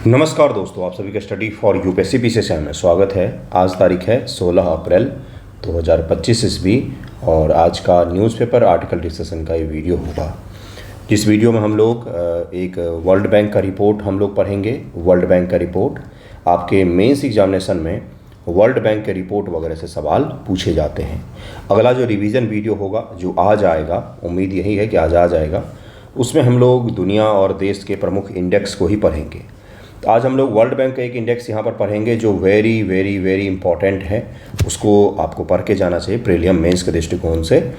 नमस्कार दोस्तों, आप सभी का स्टडी फॉर यूपीएससी पीसीएस में स्वागत है। आज तारीख है 16 अप्रैल 2025 ईस्वी और आज का न्यूज़पेपर आर्टिकल डिस्कशन का ये वीडियो होगा। जिस वीडियो में हम लोग एक वर्ल्ड बैंक का रिपोर्ट हम लोग पढ़ेंगे। वर्ल्ड बैंक का रिपोर्ट आपके मेंस एग्जामिनेशन में वर्ल्ड बैंक के रिपोर्ट वगैरह से सवाल पूछे जाते हैं। अगला जो रिवीजन वीडियो होगा जो आज आएगा, उम्मीद यही है कि आज आ जाएगा, उसमें हम लोग दुनिया और देश के प्रमुख इंडेक्स को ही पढ़ेंगे। तो आज हम लोग वर्ल्ड बैंक का एक इंडेक्स यहाँ पर पढ़ेंगे जो वेरी वेरी वेरी इंपॉर्टेंट है, उसको आपको पढ़ के जाना चाहिए प्रीलिम मेंस के दृष्टिकोण से।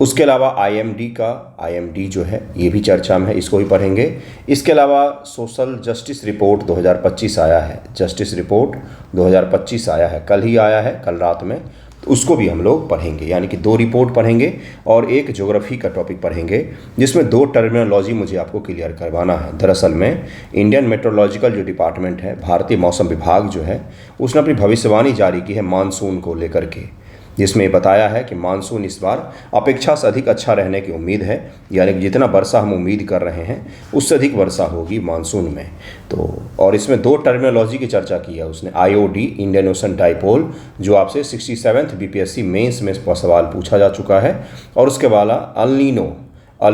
उसके अलावा आईएमडी जो है ये भी चर्चा में है, इसको भी पढ़ेंगे। इसके अलावा सोशल जस्टिस रिपोर्ट 2025 आया है, जस्टिस रिपोर्ट 2025 आया है, कल ही आया है, कल रात में, तो उसको भी हम लोग पढ़ेंगे। यानी कि 2 रिपोर्ट पढ़ेंगे और एक ज्योग्राफी का टॉपिक पढ़ेंगे जिसमें 2 टर्मिनोलॉजी मुझे आपको क्लियर करवाना है। दरअसल में इंडियन मेट्रोलॉजिकल जो डिपार्टमेंट है, भारतीय मौसम विभाग जो है, उसने अपनी भविष्यवाणी जारी की है मानसून को लेकर के, जिसमें बताया है कि मानसून इस बार अपेक्षा से अधिक अच्छा रहने की उम्मीद है। यानी कि जितना वर्षा हम उम्मीद कर रहे हैं उससे अधिक वर्षा होगी मानसून में। तो और इसमें 2 टर्मिनोलॉजी की चर्चा की है उसने। आईओडी, इंडियन ओशन डाइपोल, जो आपसे 67th बीपीएससी मेंस में सवाल पूछा जा चुका है। और उसके बाद अल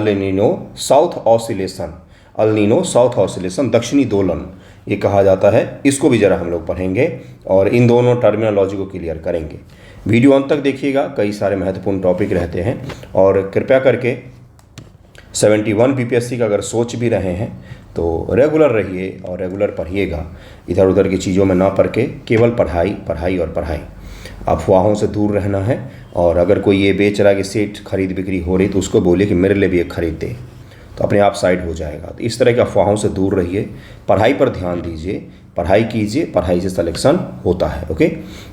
नीनो साउथ ऑसिलेशन, दक्षिणी दोलन ये कहा जाता है। इसको भी ज़रा हम लोग पढ़ेंगे और इन दोनों टर्मिनोलॉजी को क्लियर करेंगे। वीडियो अंत तक देखिएगा, कई सारे महत्वपूर्ण टॉपिक रहते हैं। और कृपया करके 71 बीपीएससी का अगर सोच भी रहे हैं तो रेगुलर रहिए और रेगुलर पढ़िएगा। इधर उधर की चीज़ों में ना पढ़ के केवल पढ़ाई पढ़ाई और पढ़ाई। अफवाहों से दूर रहना है। और अगर कोई ये बेच रहा है कि सीट खरीद बिक्री हो रही तो उसको बोलिए कि मेरे लिए भी एक खरीद दे, तो अपने आप साइड हो जाएगा। तो इस तरह के अफवाहों से दूर रहिए, पढ़ाई पर ध्यान दीजिए, पढ़ाई कीजिए, पढ़ाई से सिलेक्शन होता है। ओके,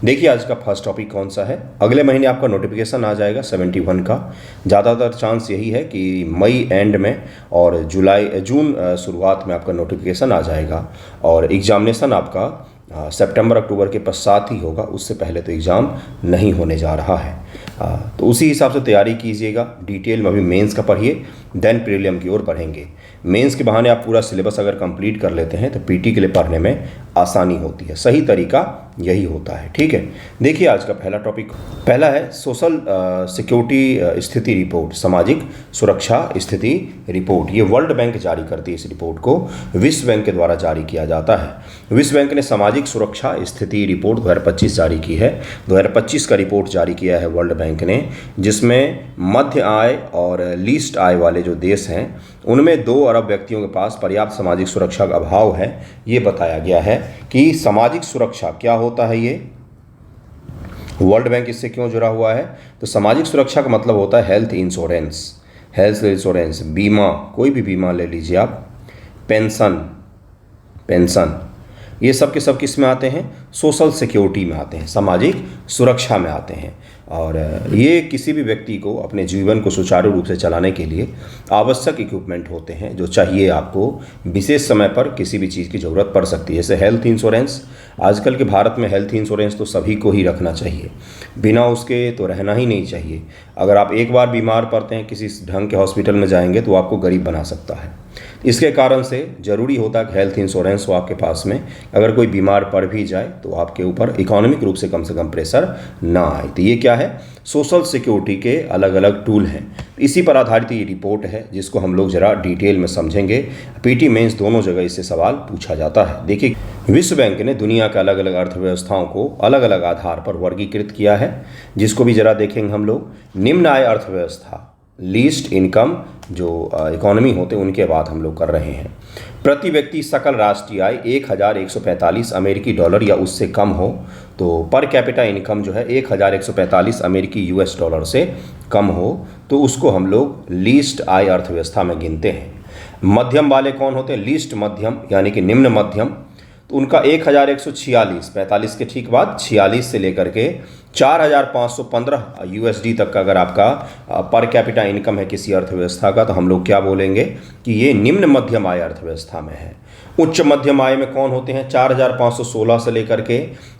देखिए आज का फर्स्ट टॉपिक कौन सा है। अगले महीने आपका नोटिफिकेशन आ जाएगा 71 का। ज़्यादातर चांस यही है कि मई एंड में और जून शुरुआत में आपका नोटिफिकेशन आ जाएगा। और एग्जामिनेशन आपका सितंबर अक्टूबर के पश्चात ही होगा, उससे पहले तो एग्ज़ाम नहीं होने जा रहा है। तो उसी हिसाब से तैयारी कीजिएगा। डिटेल में अभी मेंस का पढ़िए, देन प्रीलिम की ओर बढ़ेंगे। मेंस के बहाने आप पूरा सिलेबस अगर कंप्लीट कर लेते हैं तो पीटी के लिए पढ़ने में आसानी होती है। सही तरीका यही होता है, ठीक है। देखिए आज का पहला टॉपिक, पहला है सोशल सिक्योरिटी स्थिति रिपोर्ट, सामाजिक सुरक्षा स्थिति रिपोर्ट। ये वर्ल्ड बैंक जारी करती है। इस रिपोर्ट को विश्व बैंक के द्वारा जारी किया जाता है। विश्व बैंक ने सामाजिक सुरक्षा स्थिति रिपोर्ट 2025 जारी की है। 2025 का रिपोर्ट जारी किया है वर्ल्ड बैंक ने, जिसमें मध्य आय और लीस्ट आय वाले जो देश हैं उनमें 2 अरब व्यक्तियों के पास पर्याप्त सामाजिक सुरक्षा का अभाव है। ये बताया गया है कि सामाजिक सुरक्षा क्या होता है, ये वर्ल्ड बैंक इससे क्यों जुड़ा हुआ है। तो सामाजिक सुरक्षा का मतलब होता है हेल्थ इंश्योरेंस, बीमा, कोई भी बीमा ले लीजिए आप, पेंशन, ये सब के सब किस में आते हैं, सोशल सिक्योरिटी में आते हैं, सामाजिक सुरक्षा में आते हैं। और ये किसी भी व्यक्ति को अपने जीवन को सुचारू रूप से चलाने के लिए आवश्यक इक्विपमेंट होते हैं जो चाहिए आपको विशेष समय पर किसी भी चीज़ की ज़रूरत पड़ सकती है। जैसे हेल्थ इंश्योरेंस, आजकल के भारत में हेल्थ इंश्योरेंस तो सभी को ही रखना चाहिए, बिना उसके तो रहना ही नहीं चाहिए। अगर आप एक बार बीमार पड़ते हैं, किसी ढंग के हॉस्पिटल में जाएंगे तो आपको गरीब बना सकता है। इसके कारण से ज़रूरी होता है कि हेल्थ इंश्योरेंस हो आपके पास में। अगर कोई बीमार पड़ भी जाए तो आपके ऊपर इकोनॉमिक रूप से कम प्रेशर ना आए। तो ये क्या है, सोशल सिक्योरिटी के अलग अलग टूल हैं। इसी पर आधारित ये रिपोर्ट है जिसको हम लोग ज़रा डिटेल में समझेंगे। पीटी मेंस दोनों जगह इससे सवाल पूछा जाता है। देखिए, विश्व बैंक ने दुनिया के अलग अलग अर्थव्यवस्थाओं को अलग अलग आधार पर वर्गीकृत किया है, जिसको भी ज़रा देखेंगे हम लोग। निम्न आय अर्थव्यवस्था, लीस्ट इनकम जो इकोनॉमी होते हैं उनके बात हम लोग कर रहे हैं। प्रति व्यक्ति सकल राष्ट्रीय आय 1145 अमेरिकी डॉलर या उससे कम हो तो पर कैपिटा इनकम जो है 1145 अमेरिकी यूएस डॉलर से कम हो तो उसको हम लोग लीस्ट आय अर्थव्यवस्था में गिनते हैं। मध्यम वाले कौन होते हैं, लीस्ट मध्यम यानी कि निम्न मध्यम, तो उनका 1146, 45 के ठीक बाद 46 से लेकर के $4,515 USD तक का अगर आपका पर कैपिटा इनकम है किसी अर्थव्यवस्था का, तो हम लोग क्या बोलेंगे कि ये निम्न मध्यम आय अर्थव्यवस्था में है। उच्च मध्यम आय में कौन होते हैं? 4,516 से लेकर के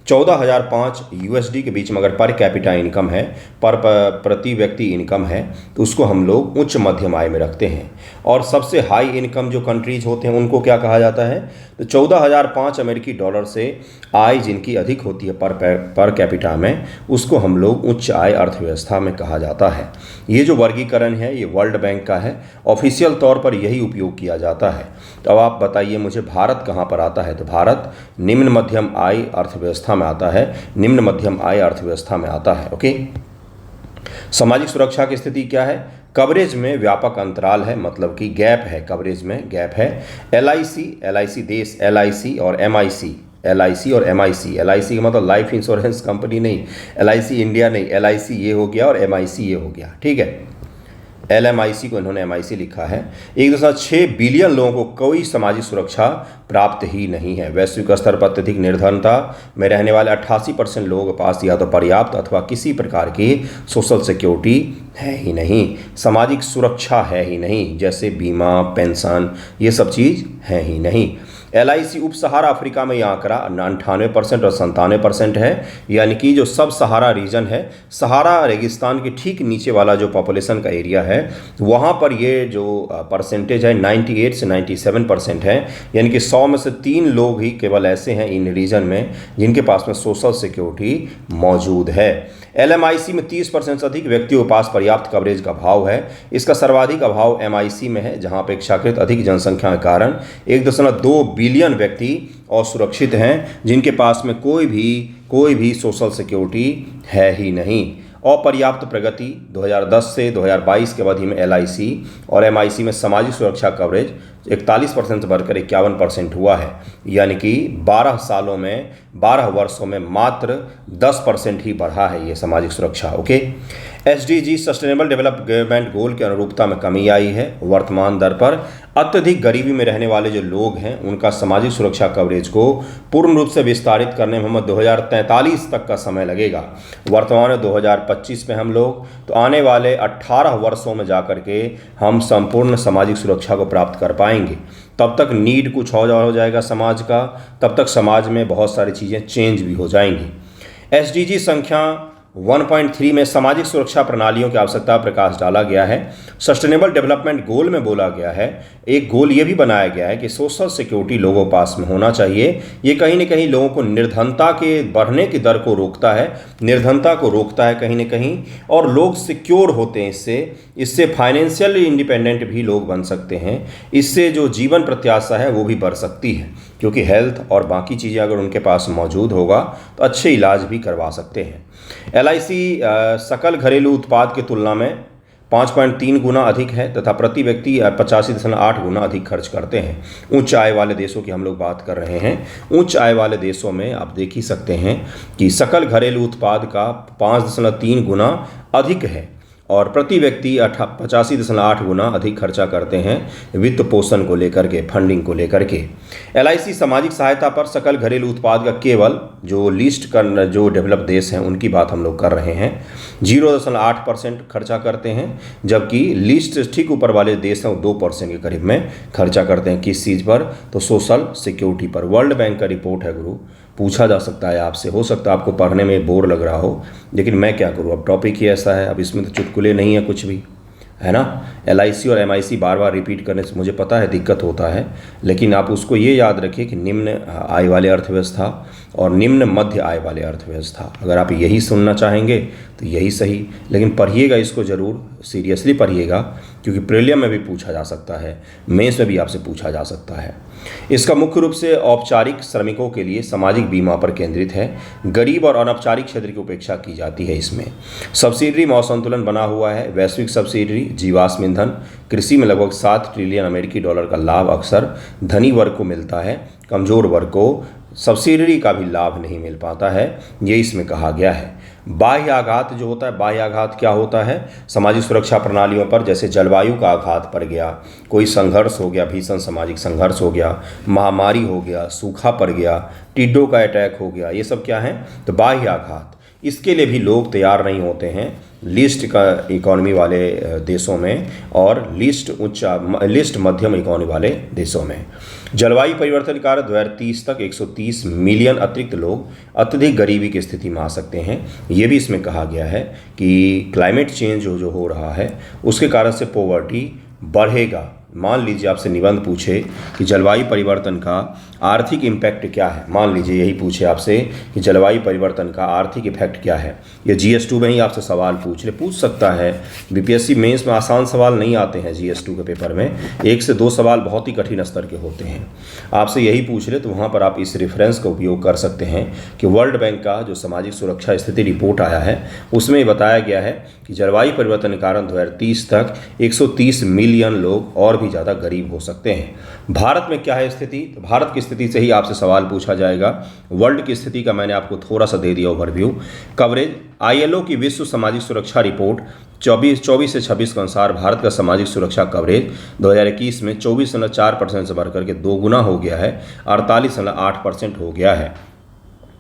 14,005 USD के बीच में अगर पर कैपिटा इनकम है, प्रति व्यक्ति इनकम है, तो उसको हम लोग उच्च मध्यम आय में रखते हैं। और सबसे हाई इनकम जो कंट्रीज होते हैं उनको क्या कहा जाता है? तो 14,005 अमेरिकी डॉलर से आय जिनकी अधिक होती है पर कैपिटा में, उसको हम लोग उच्च आय अर्थव्यवस्था में कहा जाता है। ये जो वर्गीकरण है ये वर्ल्ड बैंक का है, ऑफिशियल तौर पर यही उपयोग किया जाता है। तो अब आप बताइए मुझे, भारत कहाँ पर आता है? तो भारत निम्न मध्यम आय अर्थव्यवस्था में आता है, निम्न मध्यम आय अर्थव्यवस्था में आता है। ओके, सामाजिक सुरक्षा की स्थिति क्या है? कवरेज में व्यापक अंतराल है, मतलब कि गैप है, कवरेज में गैप है। LIC देश, LIC और MIC, LIC और MIC, LIC का मतलब लाइफ इंश्योरेंस कंपनी नहीं, LIC इंडिया नहीं, LIC ये हो गया और MIC ये हो गया, ठीक है। LMIC को इन्होंने MIC लिखा है। 1.6 बिलियन लोगों को कोई सामाजिक सुरक्षा प्राप्त ही नहीं है। वैश्विक स्तर पर अत्यधिक निर्धनता में रहने वाले 88% लोगों के पास या तो पर्याप्त अथवा किसी प्रकार की सोशल सिक्योरिटी है ही नहीं, सामाजिक सुरक्षा है ही नहीं, जैसे बीमा, पेंशन, ये सब चीज़ है ही नहीं। LIC उप सहारा अफ्रीका में यह आंकड़ा 98% और 97% है, यानी कि जो सब सहारा रीजन है, सहारा रेगिस्तान के ठीक नीचे वाला जो पॉपुलेशन का एरिया है, वहाँ पर ये जो परसेंटेज है 98 से 97% है, यानी कि 100 में से 3 लोग ही केवल ऐसे हैं इन रीजन में जिनके पास में सोशल सिक्योरिटी मौजूद है। LMIC में 30% से अधिक व्यक्तियों के पास पर्याप्त कवरेज का अभाव है। इसका सर्वाधिक अभाव MIC में है, जहां अपेक्षाकृत अधिक जनसंख्या के कारण 1.2 बिलियन व्यक्ति असुरक्षित हैं, जिनके पास में कोई भी सोशल सिक्योरिटी है ही नहीं। अपर्याप्त प्रगति 2010 से 2022 के अवधि में LIC और MIC में सामाजिक सुरक्षा कवरेज 41% से बढ़कर 51% हुआ है, यानी कि 12 वर्षों में मात्र 10% ही बढ़ा है ये सामाजिक सुरक्षा। Okay, SDG sustainable development goal की अनुरूपता में कमी आई है। वर्तमान दर पर अत्यधिक गरीबी में रहने वाले जो लोग हैं उनका सामाजिक सुरक्षा कवरेज को पूर्ण रूप से विस्तारित करने में हमें 2043 तक का समय लगेगा। वर्तमान में 2025 में हम लोग, तो आने वाले 18 वर्षों में जाकर के हम संपूर्ण सामाजिक सुरक्षा को प्राप्त कर पाएंगे। तब तक नीड कुछ और हो जाएगा समाज का, तब तक समाज में बहुत सारी चीज़ें चेंज भी हो जाएंगी। SDG संख्या 1.3 में सामाजिक सुरक्षा प्रणालियों की आवश्यकता पर प्रकाश डाला गया है। सस्टेनेबल डेवलपमेंट गोल में बोला गया है, एक गोल ये भी बनाया गया है कि सोशल सिक्योरिटी लोगों के पास में होना चाहिए। ये कहीं न कहीं लोगों को निर्धनता के बढ़ने की दर को रोकता है, निर्धनता को रोकता है कहीं न कहीं, और लोग सिक्योर होते हैं इससे फाइनेंशियली इंडिपेंडेंट भी लोग बन सकते हैं। इससे जो जीवन प्रत्याशा है वो भी बढ़ सकती है, क्योंकि हेल्थ और बाकी चीज़ें अगर उनके पास मौजूद होगा तो अच्छे इलाज भी करवा सकते हैं। LIC सकल घरेलू उत्पाद की तुलना में 5.3 गुना अधिक है तथा प्रति व्यक्ति 85.8 गुना अधिक खर्च करते हैं। उच्च आय वाले देशों की हम लोग बात कर रहे हैं। उच्च आय वाले देशों में आप देख ही सकते हैं कि सकल घरेलू उत्पाद का 5.3 गुना अधिक है और प्रति व्यक्ति 85.8 गुना अधिक खर्चा करते हैं वित्त पोषण को लेकर के, फंडिंग को लेकर के। LIC सामाजिक सहायता पर सकल घरेलू उत्पाद का केवल जो डेवलप देश हैं उनकी बात हम लोग कर रहे हैं, 0.8% खर्चा करते हैं, जबकि लिस्ट ठीक ऊपर वाले देश हैं वो 2% के करीब में खर्चा करते हैं। किस चीज़ पर? तो सोशल सिक्योरिटी पर। वर्ल्ड बैंक का रिपोर्ट है गुरु, पूछा जा सकता है आपसे, हो सकता है आपको पढ़ने में बोर लग रहा हो, लेकिन मैं क्या करूँ, अब टॉपिक ही ऐसा है, अब इसमें तो चुटकुले नहीं है कुछ भी, है ना। LIC और MIC बार बार रिपीट करने से मुझे पता है दिक्कत होता है, लेकिन आप उसको ये याद रखिए कि निम्न आय वाले अर्थव्यवस्था और निम्न मध्य आय वाले अर्थव्यवस्था, अगर आप यही सुनना चाहेंगे तो यही सही, लेकिन पढ़िएगा इसको ज़रूर, सीरियसली पढ़िएगा, क्योंकि प्रीलियम में भी पूछा जा सकता है, मेंस में भी आपसे पूछा जा सकता है। इसका मुख्य रूप से औपचारिक श्रमिकों के लिए सामाजिक बीमा पर केंद्रित है। गरीब और अनौपचारिक क्षेत्र की उपेक्षा की जाती है। इसमें सब्सिडरी असंतुलन बना हुआ है। वैश्विक सब्सिडरी, जीवाश्म ईंधन, कृषि में लगभग 7 ट्रिलियन अमेरिकी डॉलर का लाभ अक्सर धनी वर्ग को मिलता है, कमज़ोर वर्ग को सब्सिडरी का भी लाभ नहीं मिल पाता है, ये इसमें कहा गया है। बाह्य आघात जो होता है, बाह्य आघात क्या होता है? सामाजिक सुरक्षा प्रणालियों पर, जैसे जलवायु का आघात पड़ गया, कोई संघर्ष हो गया, भीषण सामाजिक संघर्ष हो गया, महामारी हो गया, सूखा पड़ गया, टिड्डों का अटैक हो गया, ये सब क्या है? तो बाह्य आघात। इसके लिए भी लोग तैयार नहीं होते हैं लिस्ट का इकोनॉमी वाले देशों में और लिस्ट मध्यम इकोनॉमी वाले देशों में। जलवायु परिवर्तन के कारण 2030 तक 130 मिलियन अतिरिक्त लोग अत्यधिक गरीबी की स्थिति में आ सकते हैं। ये भी इसमें कहा गया है कि क्लाइमेट चेंज जो हो रहा है उसके कारण से पॉवर्टी बढ़ेगा। मान लीजिए आपसे निबंध पूछे कि जलवायु परिवर्तन का आर्थिक इम्पैक्ट क्या है, मान लीजिए यही पूछे आपसे कि जलवायु परिवर्तन का आर्थिक इफेक्ट क्या है, ये GS2 में ही आपसे सवाल पूछ सकता है। बीपीएससी मेंस में आसान सवाल नहीं आते हैं GS2 के पेपर में, 1 से 2 सवाल बहुत ही कठिन स्तर के होते हैं। आपसे यही पूछ ले तो वहाँ पर आप इस रेफरेंस का उपयोग कर सकते हैं कि वर्ल्ड बैंक का जो सामाजिक सुरक्षा स्थिति रिपोर्ट आया है उसमें बताया गया है कि जलवायु परिवर्तन के कारण 2030 तक 130 मिलियन लोग और भी ज़्यादा गरीब हो सकते हैं। भारत में क्या है स्थिति, तो भारत की स्थिति से ही आपसे सवाल पूछा जाएगा। वर्ल्ड की स्थिति का मैंने आपको थोड़ा सा दे दिया ओवरव्यू। कवरेज ILO की विश्व सामाजिक सुरक्षा रिपोर्ट 24 से 26 के अनुसार भारत का सामाजिक सुरक्षा कवरेज 2021 में 24.4% से बढ़कर के 2 गुना हो गया है, 48.8% हो गया है।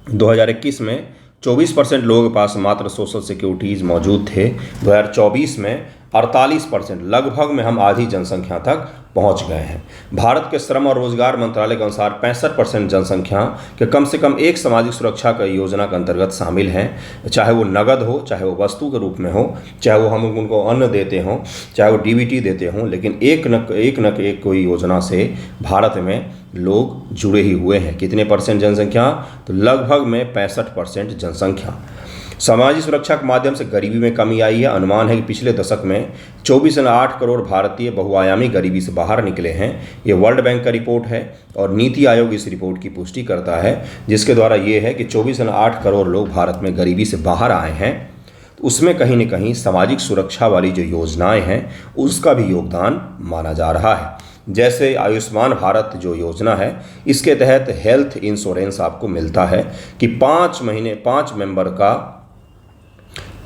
2021 में 24% लोगों के पास मात्र सोशल सिक्योरिटीज़ मौजूद थे। 2024 में 48%, लगभग में हम आधी जनसंख्या तक पहुंच गए हैं। भारत के श्रम और रोजगार मंत्रालय के अनुसार 65% जनसंख्या के कम से कम एक सामाजिक सुरक्षा का योजना के अंतर्गत शामिल हैं, चाहे वो नगद हो, चाहे वो वस्तु के रूप में हो, चाहे वो हम उनको अन्न देते हों, चाहे वो DBT देते हों, लेकिन एक न एक कोई योजना से भारत में लोग जुड़े ही हुए हैं। कितने परसेंट जनसंख्या, तो लगभग में 65% जनसंख्या। सामाजिक सुरक्षा के माध्यम से गरीबी में कमी आई है। अनुमान है कि पिछले दशक में 24.8 करोड़ भारतीय बहुआयामी गरीबी से बाहर निकले हैं। ये वर्ल्ड बैंक का रिपोर्ट है और नीति आयोग इस रिपोर्ट की पुष्टि करता है, जिसके द्वारा ये है कि 24.8 करोड़ लोग भारत में गरीबी से बाहर आए हैं। तो उसमें कहीं न कहीं सामाजिक सुरक्षा वाली जो योजनाएं हैं उसका भी योगदान माना जा रहा है। जैसे आयुष्मान भारत जो योजना है, इसके तहत हेल्थ इंश्योरेंस आपको मिलता है कि 5 महीने 5 मेंबर का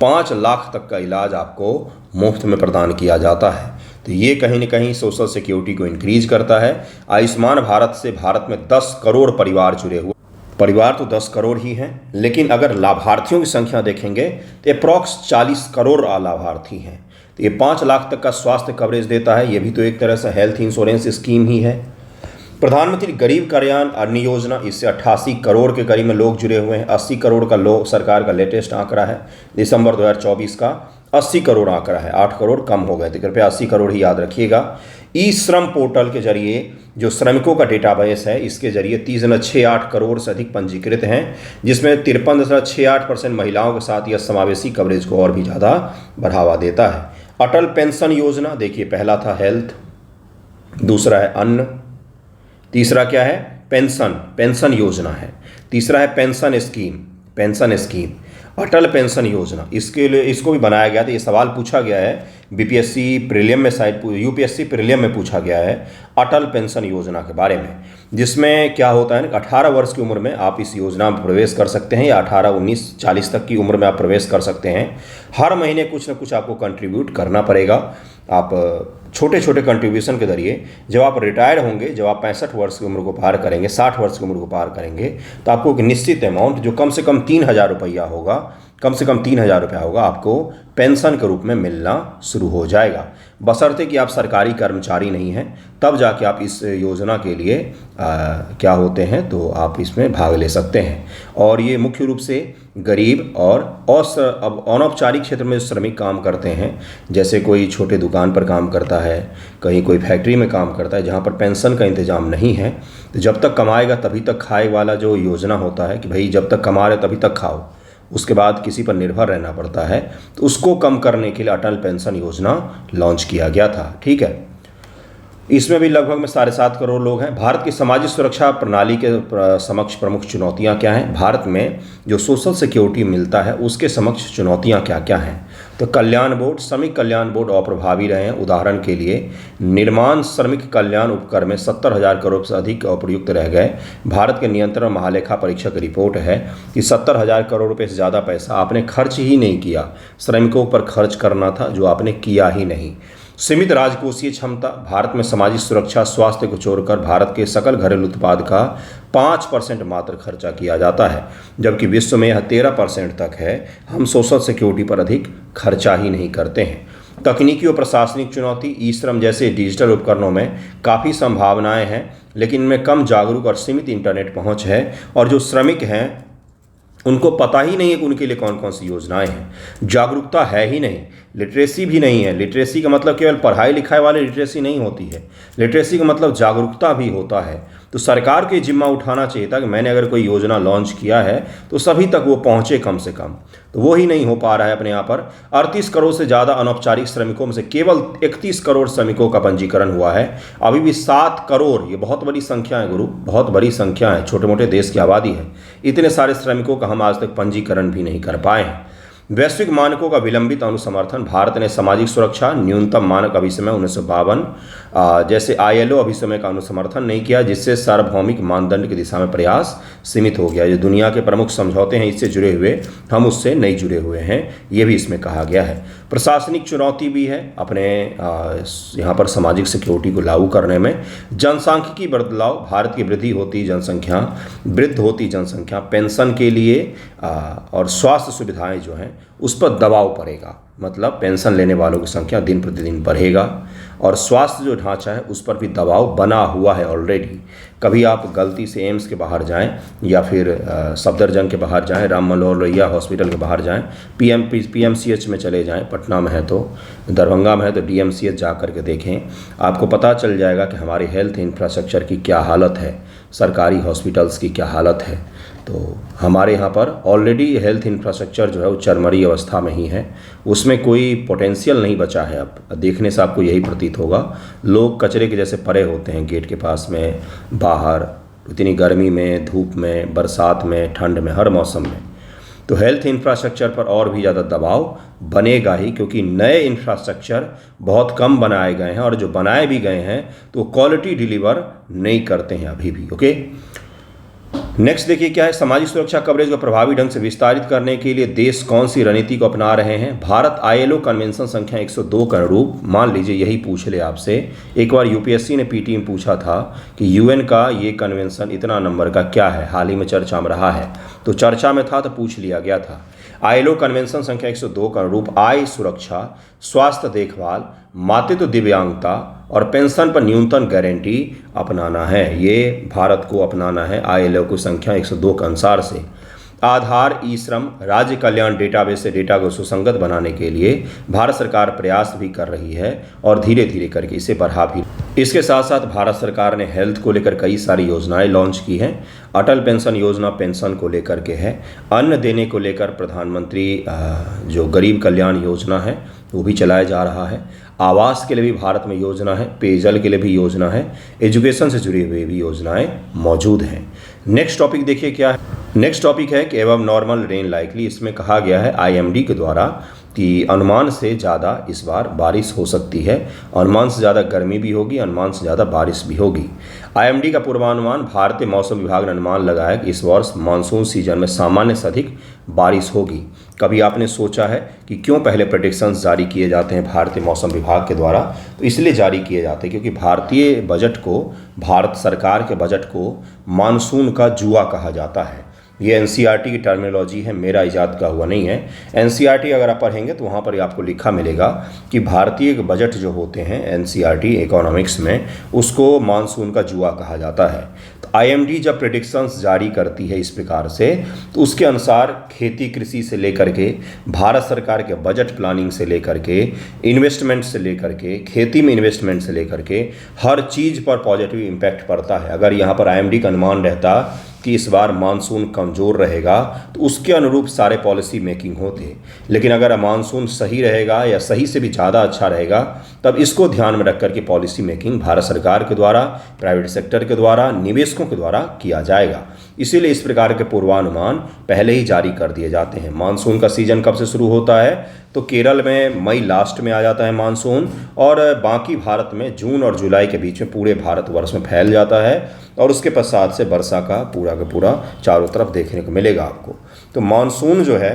5 लाख तक का इलाज आपको मुफ्त में प्रदान किया जाता है। तो ये कहीं न कहीं सोशल सिक्योरिटी को इंक्रीज करता है। आयुष्मान भारत से भारत में 10 करोड़ परिवार जुड़े हुए, परिवार तो 10 करोड़ ही हैं, लेकिन अगर लाभार्थियों की संख्या देखेंगे तो अप्रॉक्स 40 करोड़ लाभार्थी हैं। तो ये 5 लाख तक का स्वास्थ्य कवरेज देता है। ये भी तो एक तरह से हेल्थ इंश्योरेंस स्कीम ही है। प्रधानमंत्री गरीब कल्याण अन्न योजना, इससे 88 करोड़ के करीब में लोग जुड़े हुए हैं। 80 करोड़ का लोग सरकार का लेटेस्ट आंकड़ा है, दिसंबर 2024 का 80 करोड़ आंकड़ा है, 8 करोड़ कम हो गए, तो कृपया 80 करोड़ ही याद रखिएगा। ई श्रम पोर्टल के जरिए जो श्रमिकों का डेटाबेस है, इसके जरिए 30.68 करोड़ से अधिक पंजीकृत हैं, जिसमें 53.68% महिलाओं के साथ यह समावेशी कवरेज को और भी ज़्यादा बढ़ावा देता है। अटल पेंशन योजना, देखिए पहला था हेल्थ, दूसरा है अन्न, तीसरा क्या है, पेंशन योजना है, तीसरा है पेंशन स्कीम, अटल पेंशन योजना। इसके लिए इसको भी बनाया गया था। ये सवाल पूछा गया है बीपीएससी प्रीलियम में, शायद यूपीएससी प्रीलियम में पूछा गया है अटल पेंशन योजना के बारे में, जिसमें क्या होता है ना, 18 वर्ष की उम्र में आप इस योजना में प्रवेश कर सकते हैं, या 18, 19, 40 तक की उम्र में आप प्रवेश कर सकते हैं। हर महीने कुछ ना कुछ आपको कंट्रीब्यूट करना पड़ेगा। आप छोटे छोटे कंट्रीब्यूशन के जरिए जब आप रिटायर होंगे, जब आप 65 वर्ष की उम्र को पार करेंगे, 60 वर्ष की उम्र को पार करेंगे, तो आपको एक निश्चित अमाउंट जो कम से कम 3,000 रुपया होगा, कम से कम 3,000 रुपया होगा, आपको पेंशन के रूप में मिलना शुरू हो जाएगा। बशर्ते कि आप सरकारी कर्मचारी नहीं हैं, तब जाके आप इस योजना के लिए क्या होते हैं, तो आप इसमें भाग ले सकते हैं। और ये मुख्य रूप से गरीब और अनौपचारिक क्षेत्र में श्रमिक काम करते हैं, जैसे कोई छोटे दुकान पर काम करता है, कहीं कोई फैक्ट्री में काम करता है, जहाँ पर पेंशन का इंतजाम नहीं है, तो जब तक कमाएगा तभी तक खाए वाला जो योजना होता है कि भाई जब तक कमा रहे तभी तक खाओ, उसके बाद किसी पर निर्भर रहना पड़ता है, तो उसको कम करने के लिए अटल पेंशन योजना लॉन्च किया गया था। ठीक है, इसमें भी लगभग में 7.5 करोड़ लोग हैं। भारत की सामाजिक सुरक्षा प्रणाली के समक्ष प्रमुख चुनौतियां क्या हैं? भारत में जो सोशल सिक्योरिटी मिलता है उसके समक्ष चुनौतियां क्या क्या हैं? तो कल्याण बोर्ड, श्रमिक कल्याण बोर्ड अप्रभावी रहे हैं। उदाहरण के लिए निर्माण श्रमिक कल्याण उपकर में 70,000 करोड़ से अधिक अप्रयुक्त रह गए। भारत के नियंत्रण महालेखा परीक्षक रिपोर्ट है कि 70,000 करोड़ रुपये से ज़्यादा पैसा आपने खर्च ही नहीं किया, श्रमिकों पर खर्च करना था जो आपने किया ही नहीं। सीमित राजकोषीय क्षमता, भारत में सामाजिक सुरक्षा स्वास्थ्य को छोड़कर भारत के सकल घरेलू उत्पाद का 5% मात्र खर्चा किया जाता है, जबकि विश्व में यह 13% तक है। हम सोशल सिक्योरिटी पर अधिक खर्चा ही नहीं करते हैं। तकनीकी और प्रशासनिक चुनौती, ई श्रम जैसे डिजिटल उपकरणों में काफ़ी संभावनाएं हैं, लेकिन इनमें कम जागरूक और सीमित इंटरनेट पहुंच है, और जो श्रमिक हैं उनको पता ही नहीं है कि उनके लिए कौन कौन सी योजनाएं हैं। जागरूकता है ही नहीं, लिटरेसी भी नहीं है। लिटरेसी का मतलब केवल पढ़ाई लिखाई वाली लिटरेसी नहीं होती है, लिटरेसी का मतलब जागरूकता भी होता है। तो सरकार को जिम्मा उठाना चाहिए था कि मैंने अगर कोई योजना लॉन्च किया है तो सभी तक वो पहुंचे कम से कम, तो वो ही नहीं हो पा रहा है अपने यहाँ पर। 38 करोड़ से ज़्यादा अनौपचारिक श्रमिकों में से केवल 31 करोड़ श्रमिकों का पंजीकरण हुआ है। अभी भी 7 करोड़, ये बहुत बड़ी संख्या है गुरु, बहुत बड़ी संख्या है, छोटे मोटे देश की आबादी है। इतने सारे श्रमिकों का हम आज तक पंजीकरण भी नहीं कर पाए हैं। वैश्विक मानकों का विलंबित अनुसमर्थन, भारत ने सामाजिक सुरक्षा न्यूनतम मानक अभिसमय 1952 जैसे ILO अभिसमय का अनुसमर्थन नहीं किया, जिससे सार्वभौमिक मानदंड की दिशा में प्रयास सीमित हो गया। जो दुनिया के प्रमुख समझौते हैं इससे जुड़े हुए, हम उससे नहीं जुड़े हुए हैं, ये भी इसमें कहा गया है। प्रशासनिक चुनौती भी है अपने यहाँ पर सामाजिक सिक्योरिटी को लागू करने में। जनसांख्यिकी बदलाव, भारत की वृद्धि होती जनसंख्या, वृद्ध होती जनसंख्या, पेंशन के लिए और स्वास्थ्य सुविधाएं जो हैं उस पर दबाव पड़ेगा। मतलब पेंशन लेने वालों की संख्या दिन प्रतिदिन बढ़ेगा, और स्वास्थ्य जो ढांचा है उस पर भी दबाव बना हुआ है ऑलरेडी। कभी आप गलती से एम्स के बाहर जाएं या फिर सफदरजंग के बाहर जाएं, राम मनोहर लोहिया हॉस्पिटल के बाहर जाएं, PMCH में चले जाएं, पटना में है तो, दरभंगा में है तो DMCH जा कर के देखें, आपको पता चल जाएगा कि हमारे हेल्थ इंफ्रास्ट्रक्चर की क्या हालत है, सरकारी हॉस्पिटल्स की क्या हालत है। तो हमारे यहाँ पर ऑलरेडी हेल्थ इंफ्रास्ट्रक्चर जो है वो चरमरी अवस्था में ही है, उसमें कोई पोटेंशियल नहीं बचा है। अब देखने से आपको यही प्रतीत होगा, लोग कचरे के जैसे पड़े होते हैं गेट के पास में, बाहर, इतनी गर्मी में, धूप में, बरसात में, ठंड में, हर मौसम में। तो हेल्थ इंफ्रास्ट्रक्चर पर और भी ज़्यादा दबाव बनेगा ही, क्योंकि नए इंफ्रास्ट्रक्चर बहुत कम बनाए गए हैं, और जो बनाए भी गए हैं तो क्वालिटी डिलीवर नहीं करते हैं अभी भी। ओके, नेक्स्ट देखिए क्या है, सामाजिक सुरक्षा कवरेज को प्रभावी ढंग से विस्तारित करने के लिए देश कौन सी रणनीति को अपना रहे हैं। भारत ILO कन्वेंशन संख्या 102 के अनुरूप, मान लीजिए यही पूछ ले आपसे, एक बार UPSC ने PT में पूछा था कि UN का ये कन्वेंशन इतना नंबर का क्या है, हाल ही में चर्चा में रहा है, तो चर्चा में था तो पूछ लिया गया था। ILO कन्वेंशन संख्या 102 के अनुरूप आय सुरक्षा, स्वास्थ्य देखभाल, मातृत्व, दिव्यांगता और पेंशन पर न्यूनतम गारंटी अपनाना है। ये भारत को अपनाना है ILO की संख्या 102 के अनुसार से। आधार, ई श्रम, राज्य कल्याण डेटाबेस से डेटा को सुसंगत बनाने के लिए भारत सरकार प्रयास भी कर रही है, और धीरे धीरे करके इसे बढ़ा भी। इसके साथ साथ भारत सरकार ने हेल्थ को लेकर कई सारी योजनाएं लॉन्च की हैं। अटल पेंशन योजना पेंशन को लेकर के है, अन्न देने को लेकर प्रधानमंत्री जो गरीब कल्याण योजना है वो भी चलाया जा रहा है। आवास के लिए भी भारत में योजना है, पेयजल के लिए भी योजना है, एजुकेशन से जुड़ी हुई भी योजनाएं मौजूद हैं। नेक्स्ट टॉपिक देखिए क्या है, नेक्स्ट टॉपिक है कि एवं नॉर्मल रेन लाइकली। इसमें कहा गया है IMD के द्वारा कि अनुमान से ज़्यादा इस बार बारिश हो सकती है, अनुमान से ज़्यादा गर्मी भी होगी, अनुमान से ज़्यादा बारिश भी होगी। IMD का पूर्वानुमान, भारतीय मौसम विभाग ने अनुमान लगाया कि इस वर्ष मानसून सीजन में सामान्य से अधिक बारिश होगी। कभी आपने सोचा है कि क्यों पहले प्रेडिक्शंस जारी किए जाते हैं भारतीय मौसम विभाग के द्वारा? तो इसलिए जारी किए जाते हैं क्योंकि भारतीय बजट को, भारत सरकार के बजट को मानसून का जुआ कहा जाता है। ये NCERT की टर्मिनोलॉजी है, मेरा इजाद का हुआ नहीं है। NCERT अगर आप पढ़ेंगे तो वहाँ पर आपको लिखा मिलेगा कि भारतीय बजट जो होते हैं NCERT इकोनॉमिक्स में, उसको मानसून का जुआ कहा जाता है। तो IMD जब प्रेडिक्शंस जारी करती है इस प्रकार से, तो उसके अनुसार खेती कृषि से लेकर के, भारत सरकार के बजट प्लानिंग से लेकर के, इन्वेस्टमेंट से लेकर के, खेती में इन्वेस्टमेंट से लेकर के, हर चीज़ पर पॉजिटिव इम्पैक्ट पड़ता है। अगर यहाँ पर IMD का अनुमान रहता कि इस बार मानसून कमज़ोर रहेगा तो उसके अनुरूप सारे पॉलिसी मेकिंग होते, लेकिन अगर मानसून सही रहेगा या सही से भी ज़्यादा अच्छा रहेगा, तब इसको ध्यान में रख कर के पॉलिसी मेकिंग भारत सरकार के द्वारा, प्राइवेट सेक्टर के द्वारा, निवेशकों के द्वारा किया जाएगा। इसीलिए इस प्रकार के पूर्वानुमान पहले ही जारी कर दिए जाते हैं। मानसून का सीजन कब से शुरू होता है? तो केरल में मई लास्ट में आ जाता है मानसून, और बाकी भारत में जून और जुलाई के बीच में पूरे भारतवर्ष में फैल जाता है, और उसके पश्चात से वर्षा का पूरा चारों तरफ देखने को मिलेगा आपको। तो मानसून जो है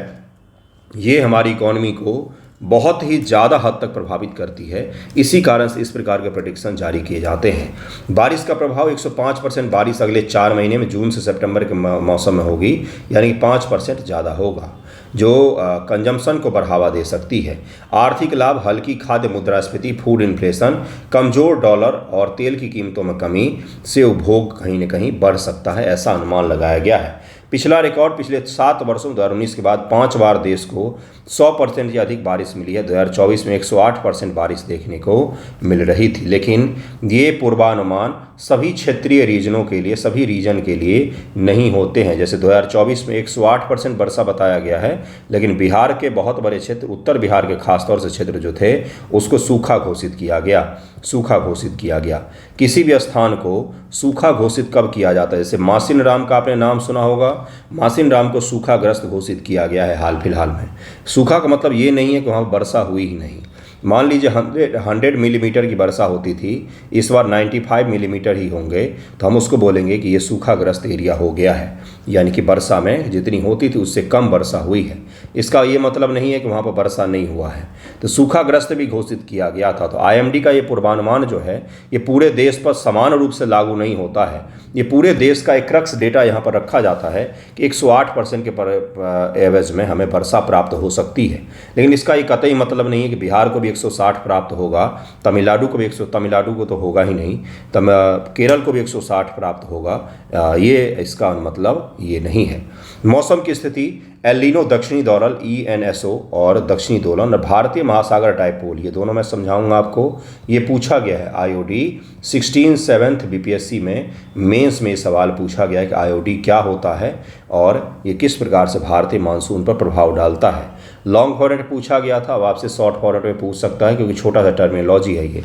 ये हमारी इकॉनमी को बहुत ही ज़्यादा हद तक प्रभावित करती है। इसी कारण से इस प्रकार के प्रेडिक्शन जारी किए जाते हैं। बारिश का प्रभाव 105% बारिश अगले 4 महीने में जून से सितंबर के मौसम में होगी, यानी कि 5% ज़्यादा होगा, जो कंजम्पशन को बढ़ावा दे सकती है। आर्थिक लाभ, हल्की खाद्य मुद्रास्फीति, फूड इन्फ्लेशन, कमज़ोर डॉलर और तेल की कीमतों में कमी से उपभोग कहीं न कहीं बढ़ सकता है, ऐसा अनुमान लगाया गया है। पिछला रिकॉर्ड पिछले 7 वर्षों 2019 के बाद 5 बार देश को 100% या अधिक बारिश मिली है। 2024 में 108% बारिश देखने को मिल रही थी, लेकिन ये पूर्वानुमान सभी क्षेत्रीय रीजनों के लिए, सभी रीजन के लिए नहीं होते हैं। जैसे 2024 में 108% वर्षा बताया गया है, लेकिन बिहार के बहुत बड़े क्षेत्र, उत्तर बिहार के खासतौर से क्षेत्र जो थे, उसको सूखा घोषित किया गया। सूखा घोषित किया गया। किसी भी स्थान को सूखा घोषित कब किया जाता है? जैसे मासिन राम का आपने नाम सुना होगा, मासिन राम को सूखाग्रस्त घोषित किया गया है हाल फिलहाल में। सूखा का मतलब ये नहीं है कि वहाँ वर्षा हुई ही नहीं। मान लीजिए 100 मिलीमीटर की वर्षा होती थी, इस बार 95 मिलीमीटर ही होंगे, तो हम उसको बोलेंगे कि ये सूखाग्रस्त एरिया हो गया है, यानी कि वर्षा में जितनी होती थी उससे कम वर्षा हुई है। इसका ये मतलब नहीं है कि वहाँ पर वर्षा नहीं हुआ है। तो सूखाग्रस्त भी घोषित किया गया था। तो IMD का ये पूर्वानुमान जो है, ये पूरे देश पर समान रूप से लागू नहीं होता है। ये पूरे देश का एक क्रक्स डेटा यहाँ पर रखा जाता है कि 108% के एवरेज में हमें वर्षा प्राप्त हो सकती है, लेकिन इसका ये कतई मतलब नहीं है कि बिहार को भी 160 प्राप्त होगा, तमिलनाडु को भी तमिलनाडु को तो होगा ही नहीं, केरल को भी 160 प्राप्त होगा। ये इसका मतलब ये नहीं है। मौसम की स्थिति, एल नीनो दक्षिणी दोलन ENSO और दक्षिणी दोलन और भारतीय महासागर डायपोल, ये दोनों मैं समझाऊंगा आपको। ये पूछा गया है IOD 16 7th BPSC में मेंस में सवाल पूछा गया है कि IOD क्या होता है और ये किस प्रकार से भारतीय मानसून पर प्रभाव डालता है। लॉन्ग फॉर्मेट पूछा गया था, अब आपसे शॉर्ट फॉर्मेट में पूछ सकता है, क्योंकि छोटा सा टर्मिनोलॉजी है ये।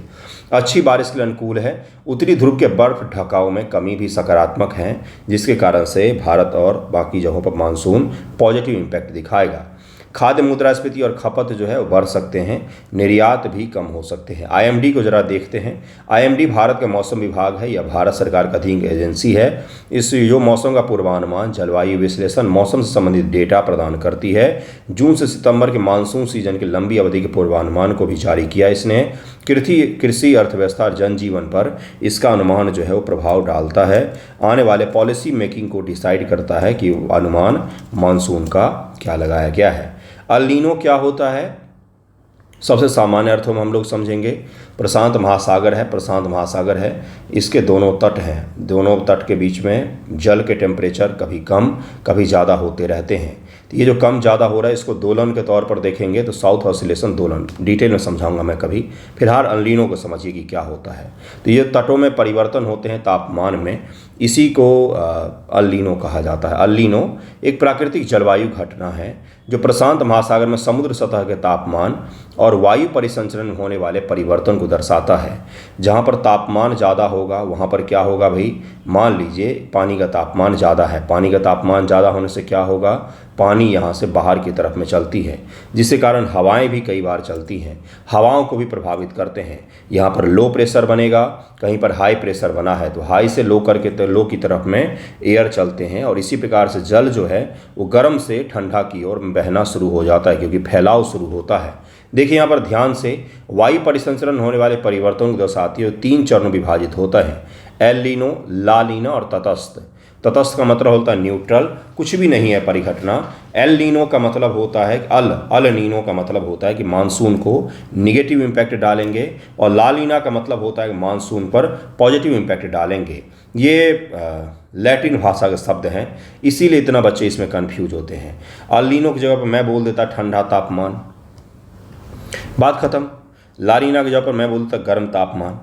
अच्छी बारिश के लिए अनुकूल है। उत्तरी ध्रुव के बर्फ ढकाव में कमी भी सकारात्मक है, जिसके कारण से भारत और बाकी जगहों पर मानसून पॉजिटिव इम्पैक्ट दिखाएगा। खाद्य मुद्रास्फीति और खपत जो है वो बढ़ सकते हैं, निर्यात भी कम हो सकते हैं। IMD को जरा देखते हैं। IMD भारत का मौसम विभाग है, यह भारत सरकार का अधीन एजेंसी है। इस जो मौसम का पूर्वानुमान, जलवायु विश्लेषण, मौसम से संबंधित डेटा प्रदान करती है। जून से सितंबर के मानसून सीजन की लंबी अवधि के पूर्वानुमान को भी जारी किया इसने। कृषि, अर्थव्यवस्था और जनजीवन पर इसका अनुमान जो है वो प्रभाव डालता है। आने वाले पॉलिसी मेकिंग को डिसाइड करता है कि अनुमान मानसून का क्या लगाया गया है। अल नीनो क्या होता है? सबसे सामान्य अर्थों में हम लोग समझेंगे, प्रशांत महासागर है, प्रशांत महासागर है, इसके दोनों तट हैं, दोनों तट के बीच में जल के टेम्परेचर कभी कम कभी ज़्यादा होते रहते हैं। तो ये जो कम ज़्यादा हो रहा है, इसको दोलन के तौर पर देखेंगे तो साउथ ऑसिलेशन दोलन, डिटेल में समझाऊंगा मैं कभी। फिलहाल अल नीनो को समझिए कि क्या होता है। तो ये तटों में परिवर्तन होते हैं तापमान में, इसी को अल नीनो कहा जाता है। अल नीनो एक प्राकृतिक जलवायु घटना है जो प्रशांत महासागर में समुद्र सतह के तापमान और वायु परिसंचरण में होने वाले परिवर्तन को दर्शाता है। जहाँ पर तापमान ज़्यादा होगा वहाँ पर क्या होगा भाई? मान लीजिए पानी का तापमान ज़्यादा है, पानी का तापमान ज़्यादा होने से क्या होगा? पानी यहाँ से बाहर की तरफ में चलती है, जिसके कारण हवाएं भी कई बार चलती हैं, हवाओं को भी प्रभावित करते हैं। यहाँ पर लो प्रेशर बनेगा, कहीं पर हाई प्रेशर बना है तो हाई से लो करके तो लो की तरफ में एयर चलते हैं, और इसी प्रकार से जल जो है वो गर्म से ठंडा की ओर बहना शुरू हो जाता है, क्योंकि फैलाव शुरू होता है। देखिए यहाँ पर ध्यान से, वायु परिसंचरण होने वाले परिवर्तनों को दर्शाती है, 3 चरणों विभाजित होता है, एल नीनो, ला नीना और तटस्थ। तटस्थ का मतलब होता है न्यूट्रल, कुछ भी नहीं है परिघटना। एल नीनो का मतलब होता है अल नीनो का मतलब होता है कि मानसून को निगेटिव इम्पैक्ट डालेंगे, और ला नीना का मतलब होता है कि मानसून पर पॉजिटिव इम्पैक्ट डालेंगे। ये लैटिन भाषा के शब्द हैं, इसीलिए इतना बच्चे इसमें कन्फ्यूज होते हैं। अल नीनो की जगह पर मैं बोल देता ठंडा तापमान, बात खत्म। ला नीना की जगह पर मैं बोलता गर्म तापमान,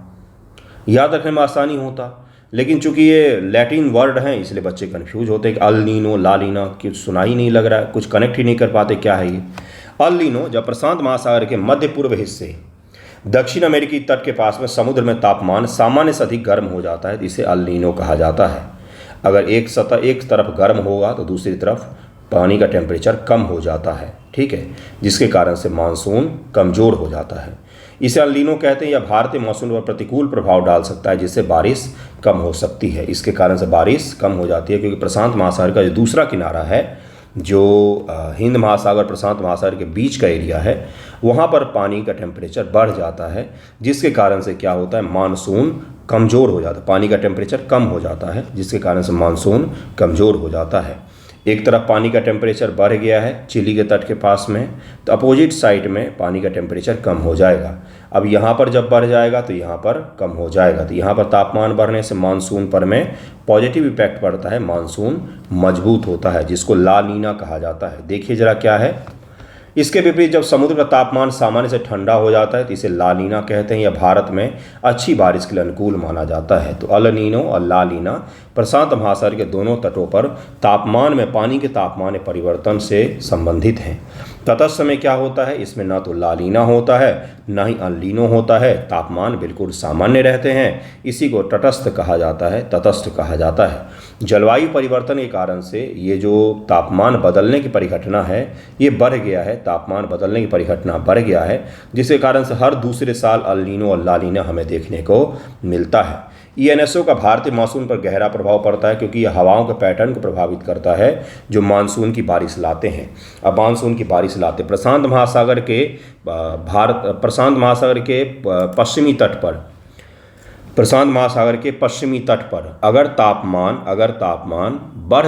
याद रखने में आसानी होता। लेकिन चूंकि ये लैटिन वर्ड हैं इसलिए बच्चे कंफ्यूज होते हैं कि अल नीनो, ला नीना कुछ सुना ही नहीं लग रहा है, कुछ कनेक्ट ही नहीं कर पाते क्या है ये। अल नीनो जब प्रशांत महासागर के मध्य पूर्व हिस्से दक्षिण अमेरिकी तट के पास में समुद्र में तापमान सामान्य से अधिक गर्म हो जाता है, इसे अल नीनो कहा जाता है। अगर एक तरफ गर्म होगा तो दूसरी तरफ पानी का टेम्परेचर कम हो जाता है, ठीक है, जिसके कारण से मानसून कमज़ोर हो जाता है। इसे अल नीनो कहते हैं। यह भारतीय मौसम पर प्रतिकूल प्रभाव डाल सकता है, जिससे बारिश कम हो सकती है। इसके कारण से बारिश कम हो जाती है, क्योंकि प्रशांत महासागर का जो दूसरा किनारा है जो हिंद महासागर प्रशांत महासागर के बीच का एरिया है, वहाँ पर पानी का टेम्परेचर बढ़ जाता है, जिसके कारण से क्या होता है, मानसून कमज़ोर हो जाता है। पानी का टेम्परेचर कम हो जाता है, जिसके कारण से मानसून कमज़ोर हो जाता है। एक तरफ पानी का टेम्परेचर बढ़ गया है चिली के तट के पास में, तो अपोजिट साइड में पानी का टेम्परेचर कम हो जाएगा। अब यहाँ पर जब बढ़ जाएगा तो यहाँ पर कम हो जाएगा, तो यहाँ पर तापमान बढ़ने से मानसून पर में पॉजिटिव इफेक्ट पड़ता है, मानसून मजबूत होता है, जिसको ला नीना कहा जाता है। देखिए जरा क्या है। इसके विपरीत जब समुद्र का तापमान सामान्य से ठंडा हो जाता है तो इसे ला नीना कहते हैं, या भारत में अच्छी बारिश के लिए अनुकूल माना जाता है। तो अल नीनो और ला नीना प्रशांत महासागर के दोनों तटों पर तापमान में पानी के तापमान में परिवर्तन से संबंधित हैं। तटस्थ समय क्या होता है, इसमें ना तो ला नीना होता है ना ही अल नीनो होता है, तापमान बिल्कुल सामान्य रहते हैं। इसी को तटस्थ कहा जाता है, तटस्थ कहा जाता है। जलवायु परिवर्तन के कारण से ये जो तापमान बदलने की परिघटना है ये बढ़ गया है, तापमान बदलने की परिघटना बढ़ गया है, जिसके कारण से हर दूसरे साल अल नीनो और ला नीना हमें देखने को मिलता है। ENSO का भारतीय मानसून पर गहरा प्रभाव पड़ता है, क्योंकि यह हवाओं के पैटर्न को प्रभावित करता है जो मानसून की बारिश लाते हैं। अब मानसून की बारिश लाते प्रशांत महासागर के पश्चिमी तट पर, प्रशांत महासागर के पश्चिमी तट पर अगर तापमान बढ़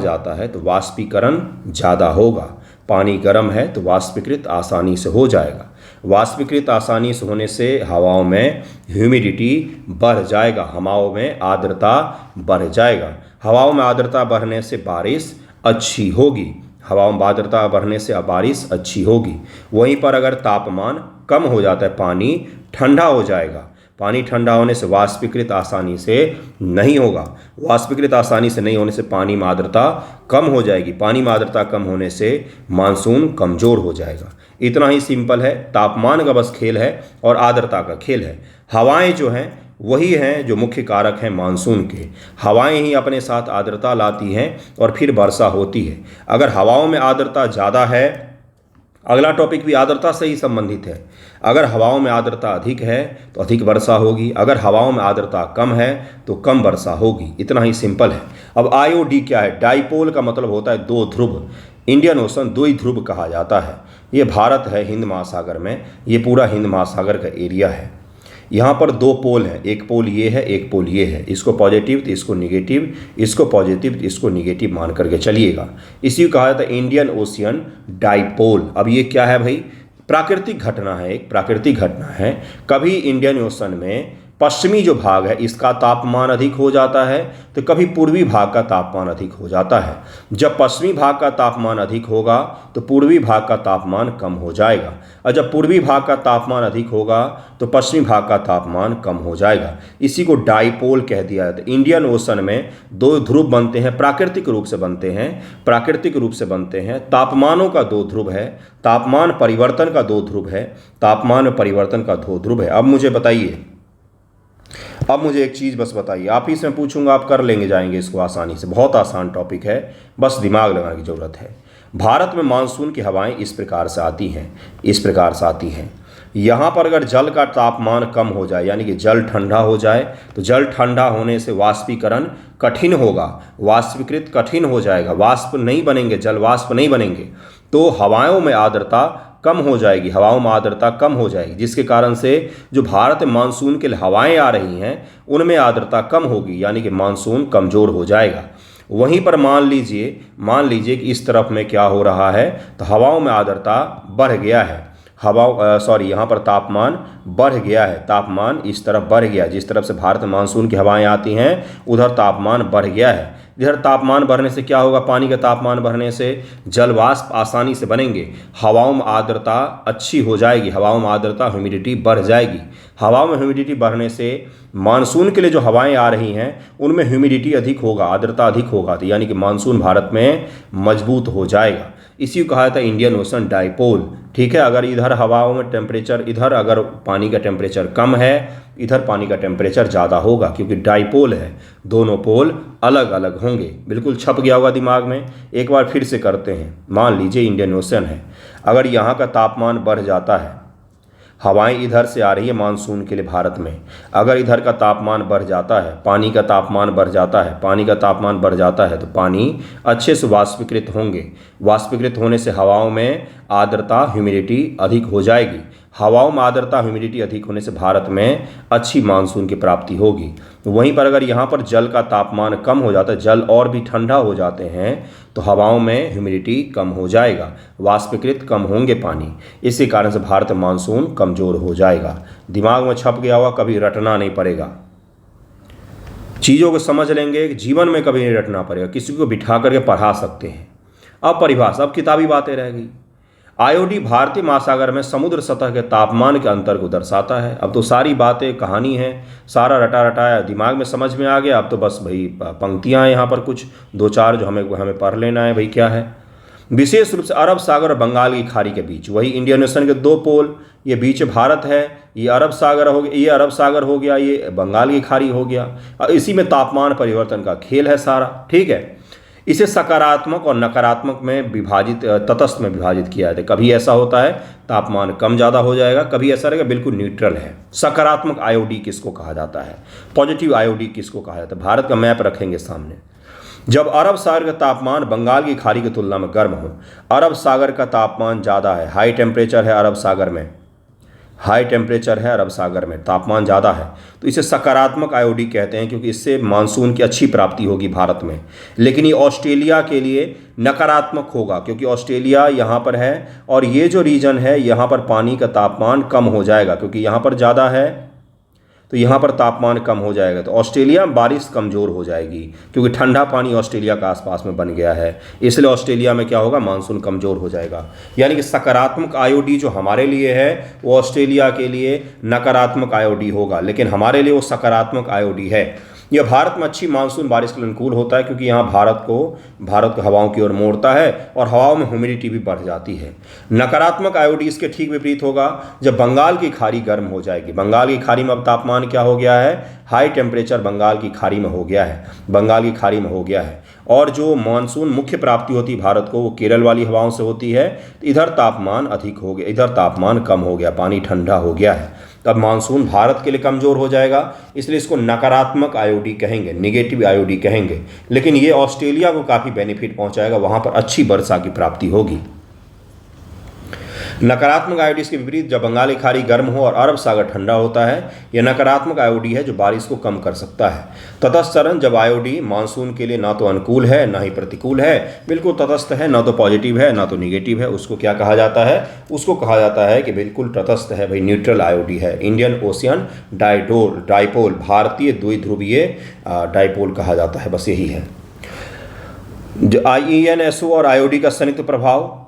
जाता है तो वाष्पीकरण ज़्यादा होगा। पानी गर्म है तो वाष्पीकृत आसानी से हो जाएगा। वाष्पीकृत आसानी से होने से हवाओं में ह्यूमिडिटी बढ़ जाएगा, हवाओं में आर्द्रता बढ़ जाएगा। हवाओं में आर्द्रता बढ़ने से बारिश अच्छी होगी, हवाओं में आर्द्रता बढ़ने से बारिश अच्छी होगी। वहीं पर अगर तापमान कम हो जाता है, पानी ठंडा हो जाएगा। पानी ठंडा होने से वाष्पीकृत आसानी से नहीं होगा, वाष्पीकृत आसानी से नहीं होने से पानी में आर्द्रता कम हो जाएगी। पानी में आर्द्रता कम होने से मानसून कमज़ोर हो जाएगा। इतना ही सिंपल है, तापमान का बस खेल है और आर्द्रता का खेल है। हवाएं जो हैं वही हैं जो मुख्य कारक हैं मानसून के। हवाएं ही अपने साथ आर्द्रता लाती हैं और फिर वर्षा होती है। अगर हवाओं में आर्द्रता ज़्यादा है, अगला टॉपिक भी आर्द्रता से ही संबंधित है। अगर हवाओं में आर्द्रता अधिक है तो अधिक वर्षा होगी, अगर हवाओं में आर्द्रता कम है तो कम वर्षा होगी। इतना ही सिंपल है। अब IOD क्या है? डाइपोल का मतलब होता है दो ध्रुव। इंडियन ओशन दो ही ध्रुव कहा जाता है। ये भारत है हिंद महासागर में, ये पूरा हिंद महासागर का एरिया है। यहाँ पर दो पोल हैं, एक पोल ये है, एक पोल ये है। इसको पॉजिटिव तो इसको निगेटिव, इसको पॉजिटिव तो इसको निगेटिव मान करके चलिएगा। इसी को कहा जाता है इंडियन ओशियन डाइपोल। अब ये क्या है भाई? प्राकृतिक घटना है, एक प्राकृतिक घटना है। कभी इंडियन ओशन में पश्चिमी जो भाग है इसका तापमान अधिक हो जाता है तो कभी पूर्वी भाग का तापमान अधिक हो जाता है। जब पश्चिमी भाग का तापमान अधिक होगा तो पूर्वी भाग का तापमान कम हो जाएगा, और जब पूर्वी भाग का तापमान अधिक होगा तो पश्चिमी भाग का तापमान कम हो जाएगा। इसी को डाइपोल कह दिया जाता है। इंडियन ओशन में दो ध्रुव बनते हैं, प्राकृतिक रूप से बनते हैं, प्राकृतिक रूप से बनते हैं। तापमानों का दो ध्रुव है, तापमान परिवर्तन का दो ध्रुव है, तापमान परिवर्तन का दो ध्रुव है। अब मुझे बताइए, अब मुझे एक चीज़ बस बताइए, आप ही से मैं पूछूंगा, आप कर लेंगे जाएंगे इसको आसानी से। बहुत आसान टॉपिक है, बस दिमाग लगाने की ज़रूरत है। भारत में मानसून की हवाएं इस प्रकार से आती हैं, इस प्रकार से आती हैं। यहाँ पर अगर जल का तापमान कम हो जाए, यानी कि जल ठंडा हो जाए, तो जल ठंडा होने से वाष्पीकरण कठिन होगा, वाष्पीकृत कठिन हो जाएगा, वाष्प नहीं बनेंगे, जल वाष्प नहीं बनेंगे, तो हवाओं में आर्द्रता कम हो जाएगी, हवाओं में आर्द्रता कम हो जाएगी, जिसके कारण से जो भारत में मानसून के लिए हवाएं आ रही हैं उनमें आर्द्रता कम होगी, यानी कि मानसून कमज़ोर हो जाएगा। वहीं पर मान लीजिए कि इस तरफ में क्या हो रहा है, तो हवाओं में आर्द्रता बढ़ गया है, यहाँ पर तापमान बढ़ गया है, तापमान इस तरफ बढ़ गया, जिस तरफ से भारत में मानसून की हवाएं आती हैं उधर तापमान बढ़ गया है। इधर तापमान बढ़ने से क्या होगा? पानी का तापमान बढ़ने से जलवाष्प आसानी से बनेंगे, हवाओं में आर्द्रता अच्छी हो जाएगी, हवाओं में आर्द्रता ह्यूमिडिटी बढ़ जाएगी। हवाओं में ह्यूमिडिटी बढ़ने से मानसून के लिए जो हवाएं आ रही हैं उनमें ह्यूमिडिटी अधिक होगा, आर्द्रता अधिक होगा, तो यानी कि मानसून भारत में मजबूत हो जाएगा। इसी को कहा जाता है इंडियन ओशन डाइपोल। ठीक है, अगर इधर हवाओं में टेम्परेचर, इधर अगर पानी का टेम्परेचर कम है, इधर पानी का टेम्परेचर ज़्यादा होगा, क्योंकि डाइपोल है, दोनों पोल अलग अलग होंगे। बिल्कुल छप गया होगा दिमाग में। एक बार फिर से करते हैं। मान लीजिए इंडियन ओशन है, अगर यहाँ का तापमान बढ़ जाता है, हवाएं इधर से आ रही है मानसून के लिए भारत में। अगर इधर का तापमान बढ़ जाता है, पानी का तापमान बढ़ जाता है, पानी का तापमान बढ़ जाता है तो पानी अच्छे से वाष्पीकृत होंगे। वाष्पीकृत होने से हवाओं में आर्द्रता ह्यूमिडिटी अधिक हो जाएगी। हवाओं में आर्द्रता ह्यूमिडिटी अधिक होने से भारत में अच्छी मानसून की प्राप्ति होगी। वहीं पर अगर यहाँ पर जल का तापमान कम हो जाता है, जल और भी ठंडा हो जाते हैं तो हवाओं में ह्यूमिडिटी कम हो जाएगा, वाष्पीकृत कम होंगे पानी। इसी कारण से भारत में मानसून कमज़ोर हो जाएगा। दिमाग में छप गया हुआ कभी रटना नहीं पड़ेगा, चीज़ों को समझ लेंगे, जीवन में कभी नहीं रटना पड़ेगा। किसी को बिठा करके पढ़ा सकते हैं। अब परिभाषा, अब किताबी बातें रहेगी। आईओडी भारतीय महासागर में समुद्र सतह के तापमान के अंतर को दर्शाता है। अब तो सारी बातें कहानी है, सारा रटा रटाया दिमाग में समझ में आ गया। अब तो बस भाई पंक्तियाँ हैं यहाँ पर कुछ दो चार जो हमें पढ़ लेना है भाई क्या है। विशेष रूप से अरब सागर और बंगाल की खाड़ी के बीच, वही इंडियन ओशन के दो पोल, ये बीच भारत है, ये अरब सागर हो गया, ये अरब सागर हो गया, ये बंगाल की खाड़ी हो गया। इसी में तापमान परिवर्तन का खेल है सारा, ठीक है। इसे सकारात्मक और नकारात्मक में विभाजित, तटस्थ में विभाजित किया जाता है। कभी ऐसा होता है तापमान कम ज़्यादा हो जाएगा, कभी ऐसा रहेगा बिल्कुल न्यूट्रल है। सकारात्मक आईओडी किसको कहा जाता है, पॉजिटिव आईओडी किसको कहा जाता है। भारत का मैप रखेंगे सामने। जब अरब सागर का तापमान बंगाल की खाड़ी की तुलना में गर्म हो, अरब सागर का तापमान ज़्यादा है, हाई टेम्परेचर है अरब सागर में, हाई टेम्परेचर है अरब सागर में, तापमान ज़्यादा है, तो इसे सकारात्मक आईओडी कहते हैं, क्योंकि इससे मानसून की अच्छी प्राप्ति होगी भारत में। लेकिन ये ऑस्ट्रेलिया के लिए नकारात्मक होगा, क्योंकि ऑस्ट्रेलिया यहाँ पर है और ये जो रीजन है यहाँ पर पानी का तापमान कम हो जाएगा, क्योंकि यहाँ पर ज़्यादा है तो यहाँ पर तापमान कम हो जाएगा, तो ऑस्ट्रेलिया में बारिश कमज़ोर हो जाएगी, क्योंकि ठंडा पानी ऑस्ट्रेलिया का आसपास में बन गया है। इसलिए ऑस्ट्रेलिया में क्या होगा, मानसून कमज़ोर हो जाएगा। यानी कि सकारात्मक आईओडी जो हमारे लिए है वो ऑस्ट्रेलिया के लिए नकारात्मक आईओडी होगा, लेकिन हमारे लिए वो सकारात्मक आईओडी है। यह भारत में अच्छी मानसून बारिश के लिए अनुकूल होता है, क्योंकि यहाँ भारत को हवाओं की ओर मोड़ता है और हवाओं में ह्यूमिडिटी भी बढ़ जाती है। नकारात्मक आईओडी इसके ठीक विपरीत होगा जब बंगाल की खाड़ी गर्म हो जाएगी। बंगाल की खाड़ी में अब तापमान क्या हो गया है, हाई टेम्परेचर बंगाल की खाड़ी में हो गया है, बंगाल की खाड़ी में हो गया है। और जो मानसून मुख्य प्राप्ति होती है भारत को वो केरल वाली हवाओं से होती है, तो इधर तापमान अधिक हो गया, इधर तापमान कम हो गया, पानी ठंडा हो गया है। तब मानसून भारत के लिए कमज़ोर हो जाएगा, इसलिए इसको नकारात्मक आईओडी कहेंगे, नेगेटिव आईओडी कहेंगे। लेकिन ये ऑस्ट्रेलिया को काफ़ी बेनिफिट पहुंचाएगा, वहाँ पर अच्छी वर्षा की प्राप्ति होगी। नकारात्मक आईओडी के विपरीत जब बंगाल की खाड़ी गर्म हो और अरब सागर ठंडा होता है, यह नकारात्मक आईओडी है जो बारिश को कम कर सकता है। तटस्थ चरण जब आईओडी मानसून के लिए ना तो अनुकूल है ना ही प्रतिकूल है, बिल्कुल तटस्थ है, ना तो पॉजिटिव है ना तो निगेटिव है, उसको क्या कहा जाता है, उसको कहा जाता है कि बिल्कुल तटस्थ है भाई, न्यूट्रल आईओडी है। इंडियन ओशियन डाइपोल, भारतीय द्विध्रुवीय डाइपोल कहा जाता है, बस यही है। जो IENSO और आईओडी का संयुक्त प्रभाव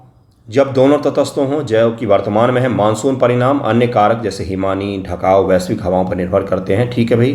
जब दोनों तटस्थों हों, जो कि वर्तमान में है, मानसून परिणाम अन्य कारक जैसे हिमानी, ढकाव, वैश्विक हवाओं पर निर्भर करते हैं। ठीक है भाई,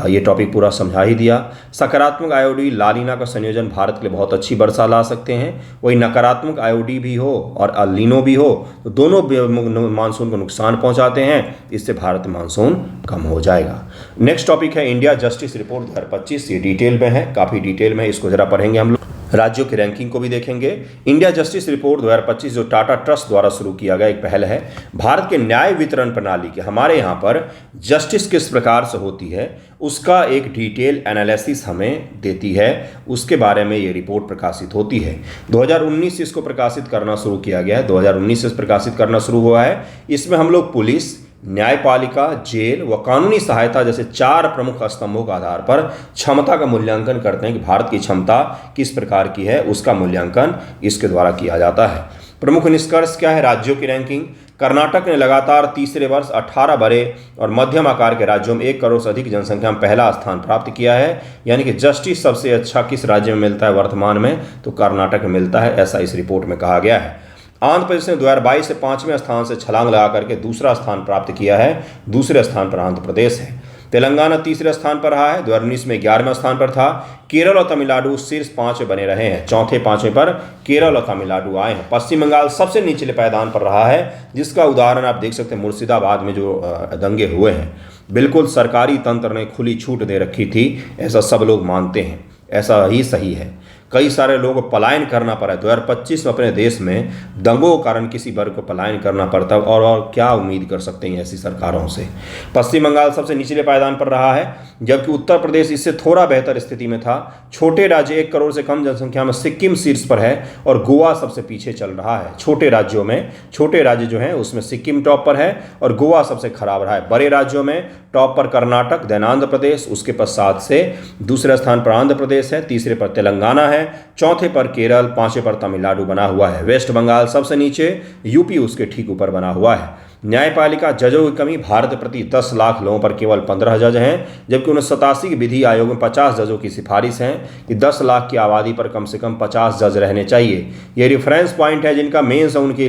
ये टॉपिक पूरा समझा ही दिया। सकारात्मक आईओडी लालिना का संयोजन भारत के लिए बहुत अच्छी वर्षा ला सकते हैं। वही नकारात्मक आईओडी भी हो और अलिनो भी हो तो दोनों मानसून को नुकसान पहुंचाते हैं, इससे भारत में मानसून कम हो जाएगा। नेक्स्ट टॉपिक है इंडिया जस्टिस रिपोर्ट 2025। ये डिटेल में है, काफ़ी डिटेल में, इसको ज़रा पढ़ेंगे हम लोग। राज्यों की रैंकिंग को भी देखेंगे। इंडिया जस्टिस रिपोर्ट 2025 जो टाटा ट्रस्ट द्वारा शुरू किया गया एक पहल है। भारत के न्याय वितरण प्रणाली के हमारे यहाँ पर जस्टिस किस प्रकार से होती है उसका एक डिटेल एनालिसिस हमें देती है, उसके बारे में ये रिपोर्ट प्रकाशित होती है। 2019 से इसको प्रकाशित करना शुरू किया गया है, 2019 से प्रकाशित करना शुरू हुआ है। इसमें हम लोग पुलिस, न्यायपालिका, जेल व कानूनी सहायता जैसे 4 प्रमुख स्तंभों के आधार पर क्षमता का मूल्यांकन करते हैं कि भारत की क्षमता किस प्रकार की है, उसका मूल्यांकन इसके द्वारा किया जाता है। प्रमुख निष्कर्ष क्या है, राज्यों की रैंकिंग। कर्नाटक ने लगातार तीसरे वर्ष 18 बड़े और मध्यम आकार के राज्यों में 1 करोड़ से अधिक जनसंख्या में पहला स्थान प्राप्त किया है। यानी कि जस्टिस सबसे अच्छा किस राज्य में मिलता है वर्तमान में, तो कर्नाटक में मिलता है, ऐसा इस रिपोर्ट में कहा गया है। आंध्र प्रदेश ने 2022 से 5वें स्थान से छलांग लगा करके दूसरा स्थान प्राप्त किया है, दूसरे स्थान पर आंध्र प्रदेश है। तेलंगाना तीसरे स्थान पर रहा है, 2019 में 11वें स्थान पर था। केरल और तमिलनाडु शीर्ष 5 में बने रहे हैं, चौथे 5वें पर केरल और तमिलनाडु आए हैं। पश्चिम बंगाल सबसे निचले पायदान पर रहा है, जिसका उदाहरण आप देख सकते हैं मुर्शिदाबाद में जो दंगे हुए हैं। बिल्कुल सरकारी तंत्र ने खुली छूट दे रखी थी, ऐसा सब लोग मानते हैं, ऐसा ही सही है। कई सारे लोगों को पलायन करना पड़ा है। 2025 में अपने देश में दंगों के कारण किसी वर्ग को पलायन करना पड़ता है, और क्या उम्मीद कर सकते हैं ऐसी सरकारों से। पश्चिम बंगाल सबसे निचले पायदान पर रहा है, जबकि उत्तर प्रदेश इससे थोड़ा बेहतर स्थिति में था। छोटे राज्य 1 करोड़ से कम जनसंख्या में सिक्किम शीर्ष पर है और गोवा सबसे पीछे चल रहा है। छोटे राज्यों में, छोटे राज्य जो हैं उसमें सिक्किम टॉप पर है और गोवा सबसे खराब रहा है। बड़े राज्यों में टॉप पर कर्नाटक, देन आंध्र प्रदेश, उसके पश्चात से दूसरे स्थान पर आंध्र प्रदेश है, तीसरे पर तेलंगाना है, चौथे पर केरल, पांचवें पर तमिलनाडु बना हुआ है। वेस्ट बंगाल सबसे नीचे, यूपी उसके ठीक ऊपर बना हुआ है। न्यायपालिका जजों की कमी, भारत प्रति 10 लाख लोगों पर केवल 15 जज हैं, जबकि 1987 के विधि आयोग में 50 जजों की सिफारिश है कि 10 लाख की आबादी पर कम से कम 50 जज रहने चाहिए। ये रेफरेंस पॉइंट है जिनका मेंस है उनके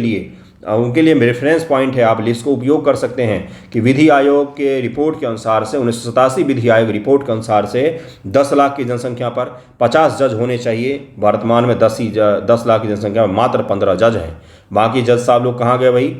लिए रेफरेंस पॉइंट है। आप इसको उपयोग कर सकते हैं कि विधि आयोग के रिपोर्ट के अनुसार से, 1987 विधि आयोग रिपोर्ट के अनुसार से 10 लाख की जनसंख्या पर 50 जज होने चाहिए। वर्तमान में 10 लाख की जनसंख्या में मात्र 15 जज हैं। बाकी जज साहब लोग कहाँ गए भाई?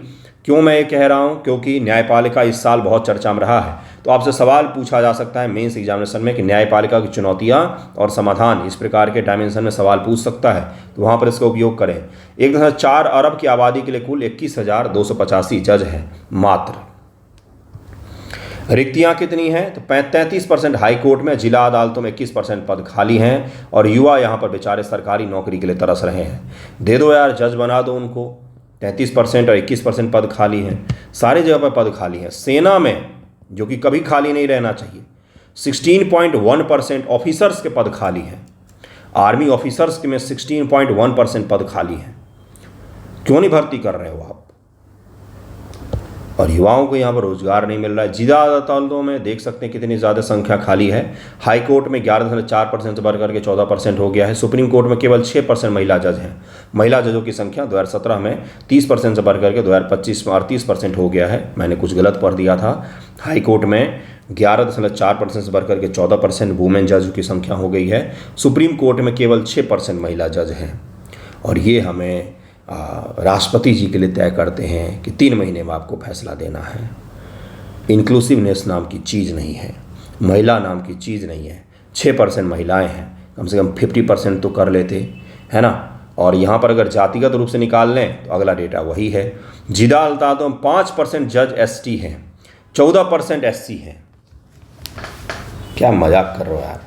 क्यों मैं ये कह रहा हूँ? क्योंकि न्यायपालिका इस साल बहुत चर्चा में रहा है। तो आपसे सवाल पूछा जा सकता है मेंस एग्जामिनेशन में कि न्यायपालिका की चुनौतियाँ और समाधान, इस प्रकार के डायमेंशन में सवाल पूछ सकता है, तो वहाँ पर इसका उपयोग करें। 1.4 अरब की आबादी के लिए कुल 21,285 जज हैं मात्र। रिक्तियाँ कितनी हैं? तो 33% हाई कोर्ट में, जिला अदालतों में 21% पद खाली हैं और युवा यहाँ पर बेचारे सरकारी नौकरी के लिए तरस रहे हैं। दे दो यार, जज बना दो उनको। 33% और 21% पद खाली हैं, सारे जगह पर पद खाली हैं। सेना में, जो कि कभी खाली नहीं रहना चाहिए, 16.1% ऑफिसर्स के पद खाली हैं। आर्मी ऑफिसर्स के में 16.1% पद खाली हैं। क्यों नहीं भर्ती कर रहे हो आप? और युवाओं को यहाँ पर रोजगार नहीं मिल रहा है। जिला अदालतों में देख सकते हैं कितनी ज़्यादा संख्या खाली है। हाई कोर्ट में 11.4% से बढ़ करके 14% हो गया है। सुप्रीम कोर्ट में केवल 6% महिला जज हैं। महिला जजों की संख्या 2017 में 30% से बढ़ करके 2025 में 38% हो गया है। मैंने कुछ गलत पढ़ दिया था। हाई कोर्ट में 11.4% से बढ़ करके 14% वुमेन जज की संख्या हो गई है। सुप्रीम कोर्ट में केवल 6% महिला जज हैं। और ये हमें राष्ट्रपति जी के लिए तय करते हैं कि 3 महीने में आपको फैसला देना है। इंक्लूसिवनेस नाम की चीज़ नहीं है, महिला नाम की चीज़ नहीं है। 6% महिलाएं हैं, कम से कम 50% तो कर लेते, है ना। और यहाँ पर अगर जातिगत रूप से निकाल लें तो अगला डेटा वही है। जिला अदालतों में 5% जज ST हैं, 14% SC हैं। क्या मजाक कर रहे हो यार,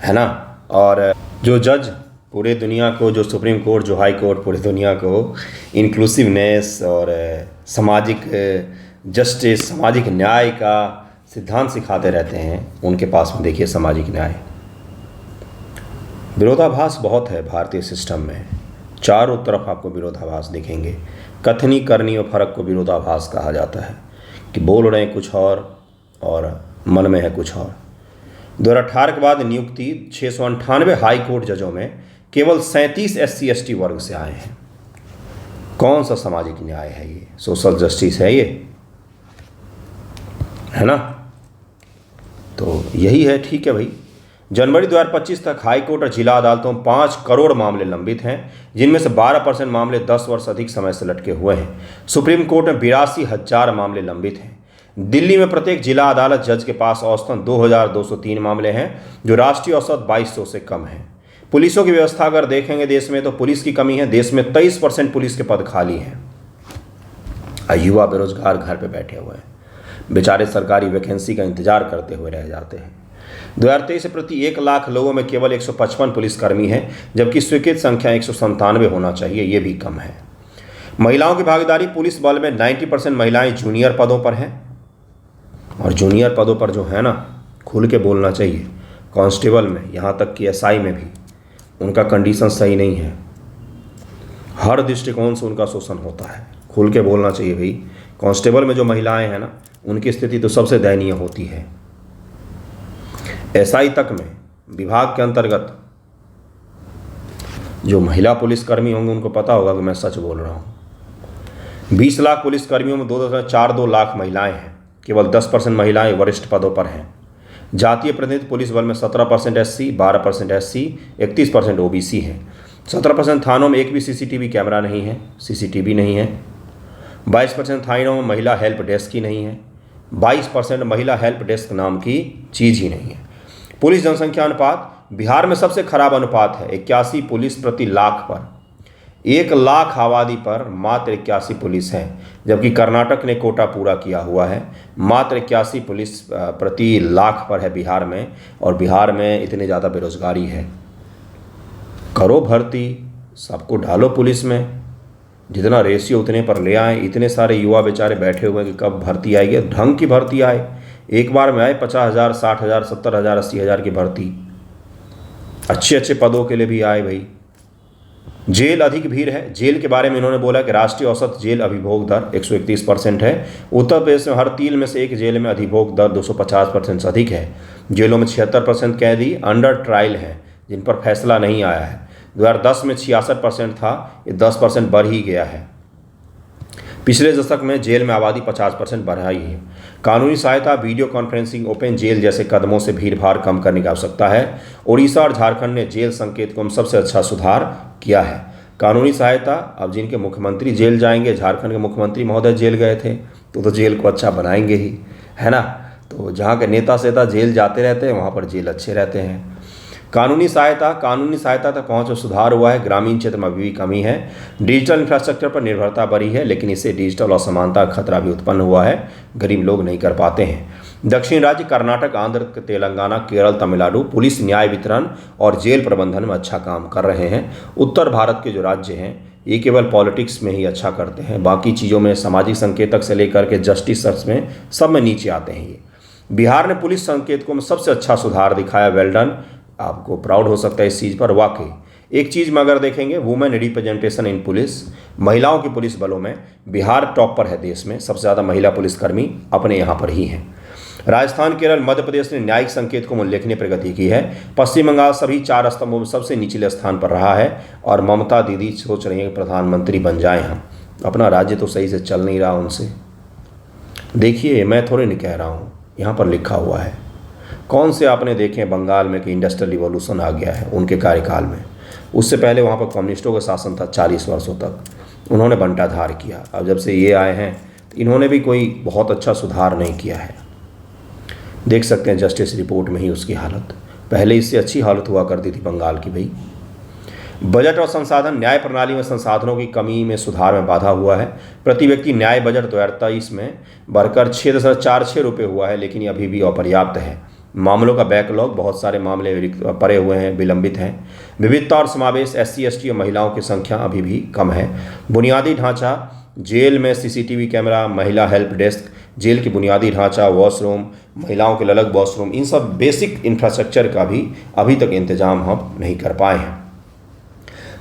है ना। और जो जज पूरे दुनिया को, जो सुप्रीम कोर्ट, जो हाई कोर्ट, पूरी दुनिया को इंक्लूसिवनेस और सामाजिक जस्टिस, सामाजिक न्याय का सिद्धांत सिखाते रहते हैं, उनके पास में देखिए सामाजिक न्याय। विरोधाभास बहुत है भारतीय सिस्टम में, चारों तरफ आपको विरोधाभास दिखेंगे। कथनी करनी और फर्क को विरोधाभास कहा जाता है, कि बोल रहे हैं कुछ और मन में है कुछ और। 2018 के बाद नियुक्ति 698 हाई कोर्ट जजों में केवल 37 SC ST वर्ग से आए हैं। कौन सा सामाजिक न्याय है ये? सोशल जस्टिस है ये, है ना। तो यही है, ठीक है भाई। जनवरी 2025 तक हाई कोर्ट और जिला अदालतों में 5 करोड़ मामले लंबित हैं, जिनमें से 12% मामले 10 वर्ष अधिक समय से लटके हुए हैं। सुप्रीम कोर्ट में 82,000 मामले लंबित हैं। दिल्ली में प्रत्येक जिला अदालत जज के पास औसतन 2,203 मामले हैं, जो राष्ट्रीय औसत 2200 से कम है। पुलिसों की व्यवस्था अगर देखेंगे देश में, तो पुलिस की कमी है। देश में 23% पुलिस के पद खाली हैं। युवा बेरोजगार घर पे बैठे हुए हैं, बेचारे सरकारी वैकेंसी का इंतजार करते हुए रह जाते हैं। 2023 से प्रति 1 लाख लोगों में केवल 155 पुलिसकर्मी हैं, जबकि स्वीकृत संख्या 197 होना चाहिए, ये भी कम है। महिलाओं की भागीदारी पुलिस बल में 90% महिलाएं जूनियर पदों पर हैं, और जूनियर पदों पर जो है ना, खुल के बोलना चाहिए। कांस्टेबल में, यहाँ तक कि SI में भी उनका कंडीशन सही नहीं है। हर दृष्टिकोण से उनका शोषण होता है, खुल के बोलना चाहिए भाई। कांस्टेबल में जो महिलाएं हैं ना, उनकी स्थिति तो सबसे दयनीय होती है। SI तक में विभाग के अंतर्गत जो महिला पुलिसकर्मी होंगे उनको पता होगा कि मैं सच बोल रहा हूँ। 20 लाख पुलिसकर्मियों में 2.42 लाख महिलाएं हैं, केवल 10% महिलाएं वरिष्ठ पदों पर हैं। जातीय प्रतिनिधित्व पुलिस बल में 17% SC, 12% SC, 31% OBC है। 17% थानों में एक भी CCTV कैमरा नहीं है, CCTV नहीं है। 22% थानों में महिला हेल्प डेस्क ही नहीं है। 22% महिला हेल्प डेस्क नाम की चीज़ ही नहीं है। पुलिस जनसंख्या अनुपात बिहार में सबसे खराब अनुपात है 81 पुलिस प्रति लाख पर। 1 लाख आबादी पर मात्र 81 पुलिस हैं, जबकि कर्नाटक ने कोटा पूरा किया हुआ है। मात्र 81 पुलिस प्रति लाख पर है बिहार में, और बिहार में इतनी ज़्यादा बेरोजगारी है। करो भर्ती, सबको डालो पुलिस में, जितना रेशियो उतने पर ले आए। इतने सारे युवा बेचारे बैठे हुए हैं कि कब भर्ती आएगी, ढंग की भर्ती आए। एक बार में आए 50,000, 60,000, 70,000, 80,000 की भर्ती, अच्छे अच्छे पदों के लिए भी आए भाई। जेल अधिक भीड़ है। जेल के बारे में इन्होंने बोला कि राष्ट्रीय औसत जेल अभिभोग दर 131% है। उत्तर प्रदेश में हर 3 में से 1 जेल में अधिभोग दर 250% से अधिक है। जेलों में 76% कैदी अंडर ट्रायल हैं, जिन पर फैसला नहीं आया है। 2010 में 66% था, ये 10% बढ़ ही गया है। पिछले दशक में जेल में आबादी 50% बढ़ाई है। कानूनी सहायता, वीडियो कॉन्फ्रेंसिंग, ओपन जेल जैसे कदमों से भीड़भाड़ कम करने की आवश्यकता है। उड़ीसा और झारखंड ने जेल संकेतकों में सबसे अच्छा सुधार किया है। कानूनी सहायता, अब जिनके मुख्यमंत्री जेल जाएंगे, झारखंड के मुख्यमंत्री महोदय जेल गए थे, तो जेल को अच्छा बनाएंगे ही, है ना। तो जहाँ के नेता सेता जेल जाते रहते हैं, वहाँ पर जेल अच्छे रहते हैं। कानूनी सहायता तक पहुंच में सुधार हुआ है। ग्रामीण क्षेत्र में अभी भी कमी है। डिजिटल इंफ्रास्ट्रक्चर पर निर्भरता बढ़ी है, लेकिन इससे डिजिटल असमानता का खतरा भी उत्पन्न हुआ है। गरीब लोग नहीं कर पाते हैं। दक्षिण राज्य कर्नाटक, आंध्र, तेलंगाना, केरल, तमिलनाडु पुलिस न्याय वितरण और जेल प्रबंधन में अच्छा काम कर रहे हैं। उत्तर भारत के जो राज्य हैं, ये केवल पॉलिटिक्स में ही अच्छा करते हैं, बाकी चीज़ों में, सामाजिक संकेतक से लेकर के जस्टिस में, सब में नीचे आते हैं ये। बिहार ने पुलिस संकेतकों में सबसे अच्छा सुधार दिखाया, वेल डन। आपको प्राउड हो सकता है इस चीज़ पर। वाकई एक चीज़ में अगर देखेंगे, वुमेन रिप्रेजेंटेशन इन पुलिस, महिलाओं की पुलिस बलों में बिहार टॉप पर है देश में। सबसे ज़्यादा महिला पुलिसकर्मी अपने यहाँ पर ही हैं। राजस्थान, केरल, मध्य प्रदेश ने न्यायिक संकेतकों में उल्लेखनीय प्रगति की है। पश्चिम बंगाल सभी 4 स्तंभों में सबसे निचले स्थान पर रहा है, और ममता दीदी सोच रही है कि प्रधानमंत्री बन जाएं हम। अपना राज्य तो सही से चल नहीं रहा उनसे। देखिए, मैं थोड़े नहीं कह रहा हूँ, यहाँ पर लिखा हुआ है। कौन से आपने देखे बंगाल में कि इंडस्ट्रियल रिवॉल्यूशन आ गया है उनके कार्यकाल में। उससे पहले वहाँ पर कम्युनिस्टों का शासन था 40 वर्षों तक, उन्होंने बंटाधार किया। अब जब से ये आए हैं, तो इन्होंने भी कोई बहुत अच्छा सुधार नहीं किया है। देख सकते हैं जस्टिस रिपोर्ट में ही उसकी हालत, पहले इससे अच्छी हालत हुआ करती थी बंगाल की भाई। बजट और संसाधन, न्याय प्रणाली में संसाधनों की कमी में सुधार में बाधा हुआ है। प्रति व्यक्ति न्याय बजट 2023 में बढ़कर 6.46 रुपये हुआ है, लेकिन ये अभी भी अपर्याप्त है। मामलों का बैकलॉग, बहुत सारे मामले पड़े हुए हैं, विलंबित हैं। विविधता और समावेश, SC ST और महिलाओं की संख्या अभी भी कम है। बुनियादी ढांचा, जेल में CCTV कैमरा, महिला हेल्प डेस्क, जेल की बुनियादी ढांचा, वॉशरूम, महिलाओं के अलग वॉशरूम, इन सब बेसिक इंफ्रास्ट्रक्चर का भी अभी तक इंतजाम हम नहीं कर पाए हैं।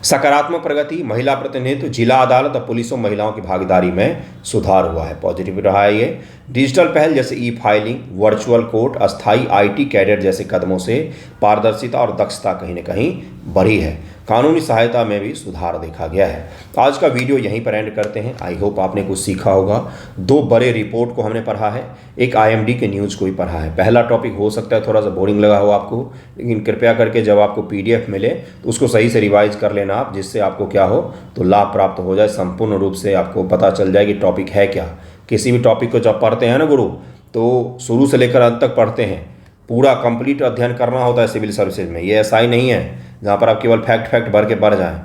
सकारात्मक प्रगति, महिला प्रतिनिधित्व, जिला अदालत और पुलिस और महिलाओं की भागीदारी में सुधार हुआ है, पॉजिटिव रहा है ये। डिजिटल पहल जैसे E-फाइलिंग, वर्चुअल कोर्ट, अस्थायी IT कैडेट जैसे कदमों से पारदर्शिता और दक्षता कहीं न कहीं बढ़ी है। कानूनी सहायता में भी सुधार देखा गया है। आज का वीडियो यहीं पर एंड करते हैं। आई होप आपने कुछ सीखा होगा। 2 बड़े रिपोर्ट को हमने पढ़ा है, एक IMD के न्यूज़ को भी पढ़ा है। पहला टॉपिक हो सकता है थोड़ा सा बोरिंग लगा हो आपको, लेकिन कृपया करके जब आपको PDF मिले तो उसको सही से रिवाइज कर लेना आप, जिससे आपको क्या हो तो लाभ प्राप्त हो जाए। संपूर्ण रूप से आपको पता चल जाए कि टॉपिक है क्या। किसी भी टॉपिक को जब पढ़ते हैं ना गुरु, तो शुरू से लेकर अंत तक पढ़ते हैं, पूरा कंप्लीट अध्ययन करना होता है सिविल सर्विसेज में। ये SI नहीं है जहाँ पर आप केवल फैक्ट भर के पढ़ जाएं।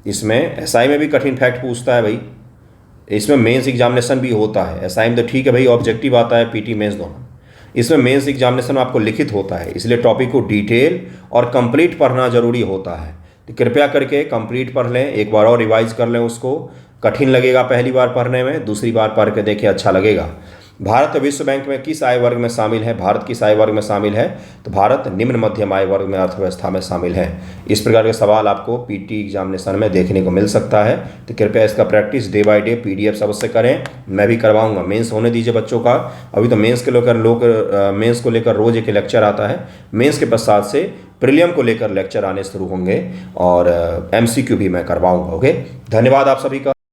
इसमें SI में भी कठिन फैक्ट पूछता है भाई। इसमें मेंस एग्जामिनेशन भी होता है। SI में तो ठीक है भाई, ऑब्जेक्टिव आता है, PT मेंस दोनों। इसमें मेंस एग्जामिनेशन में आपको लिखित होता है, इसलिए टॉपिक को डिटेल और कंप्लीट पढ़ना जरूरी होता है। तो कृपया करके कंप्लीट पढ़ लें, एक बार और रिवाइज कर लें उसको। कठिन लगेगा पहली बार पढ़ने में, दूसरी बार पढ़ के देखिए अच्छा लगेगा। भारत विश्व बैंक में किस आय वर्ग में शामिल है? भारत किस आय वर्ग में शामिल है? तो भारत निम्न मध्यम आय वर्ग में अर्थव्यवस्था में शामिल है। इस प्रकार के सवाल आपको PT एग्जामिनेशन में देखने को मिल सकता है, तो कृपया इसका practice day by day PDF अवश्य करें। मैं भी करवाऊंगा। मेंस होने दीजिए बच्चों का। अभी तो मेंस को लेकर रोज एक लेक्चर आता है। मेंस के पश्चात से प्रीलियम को लेकर लेक्चर आने शुरू होंगे, और MCQ भी मैं करवाऊंगा। ओके, धन्यवाद आप सभी का।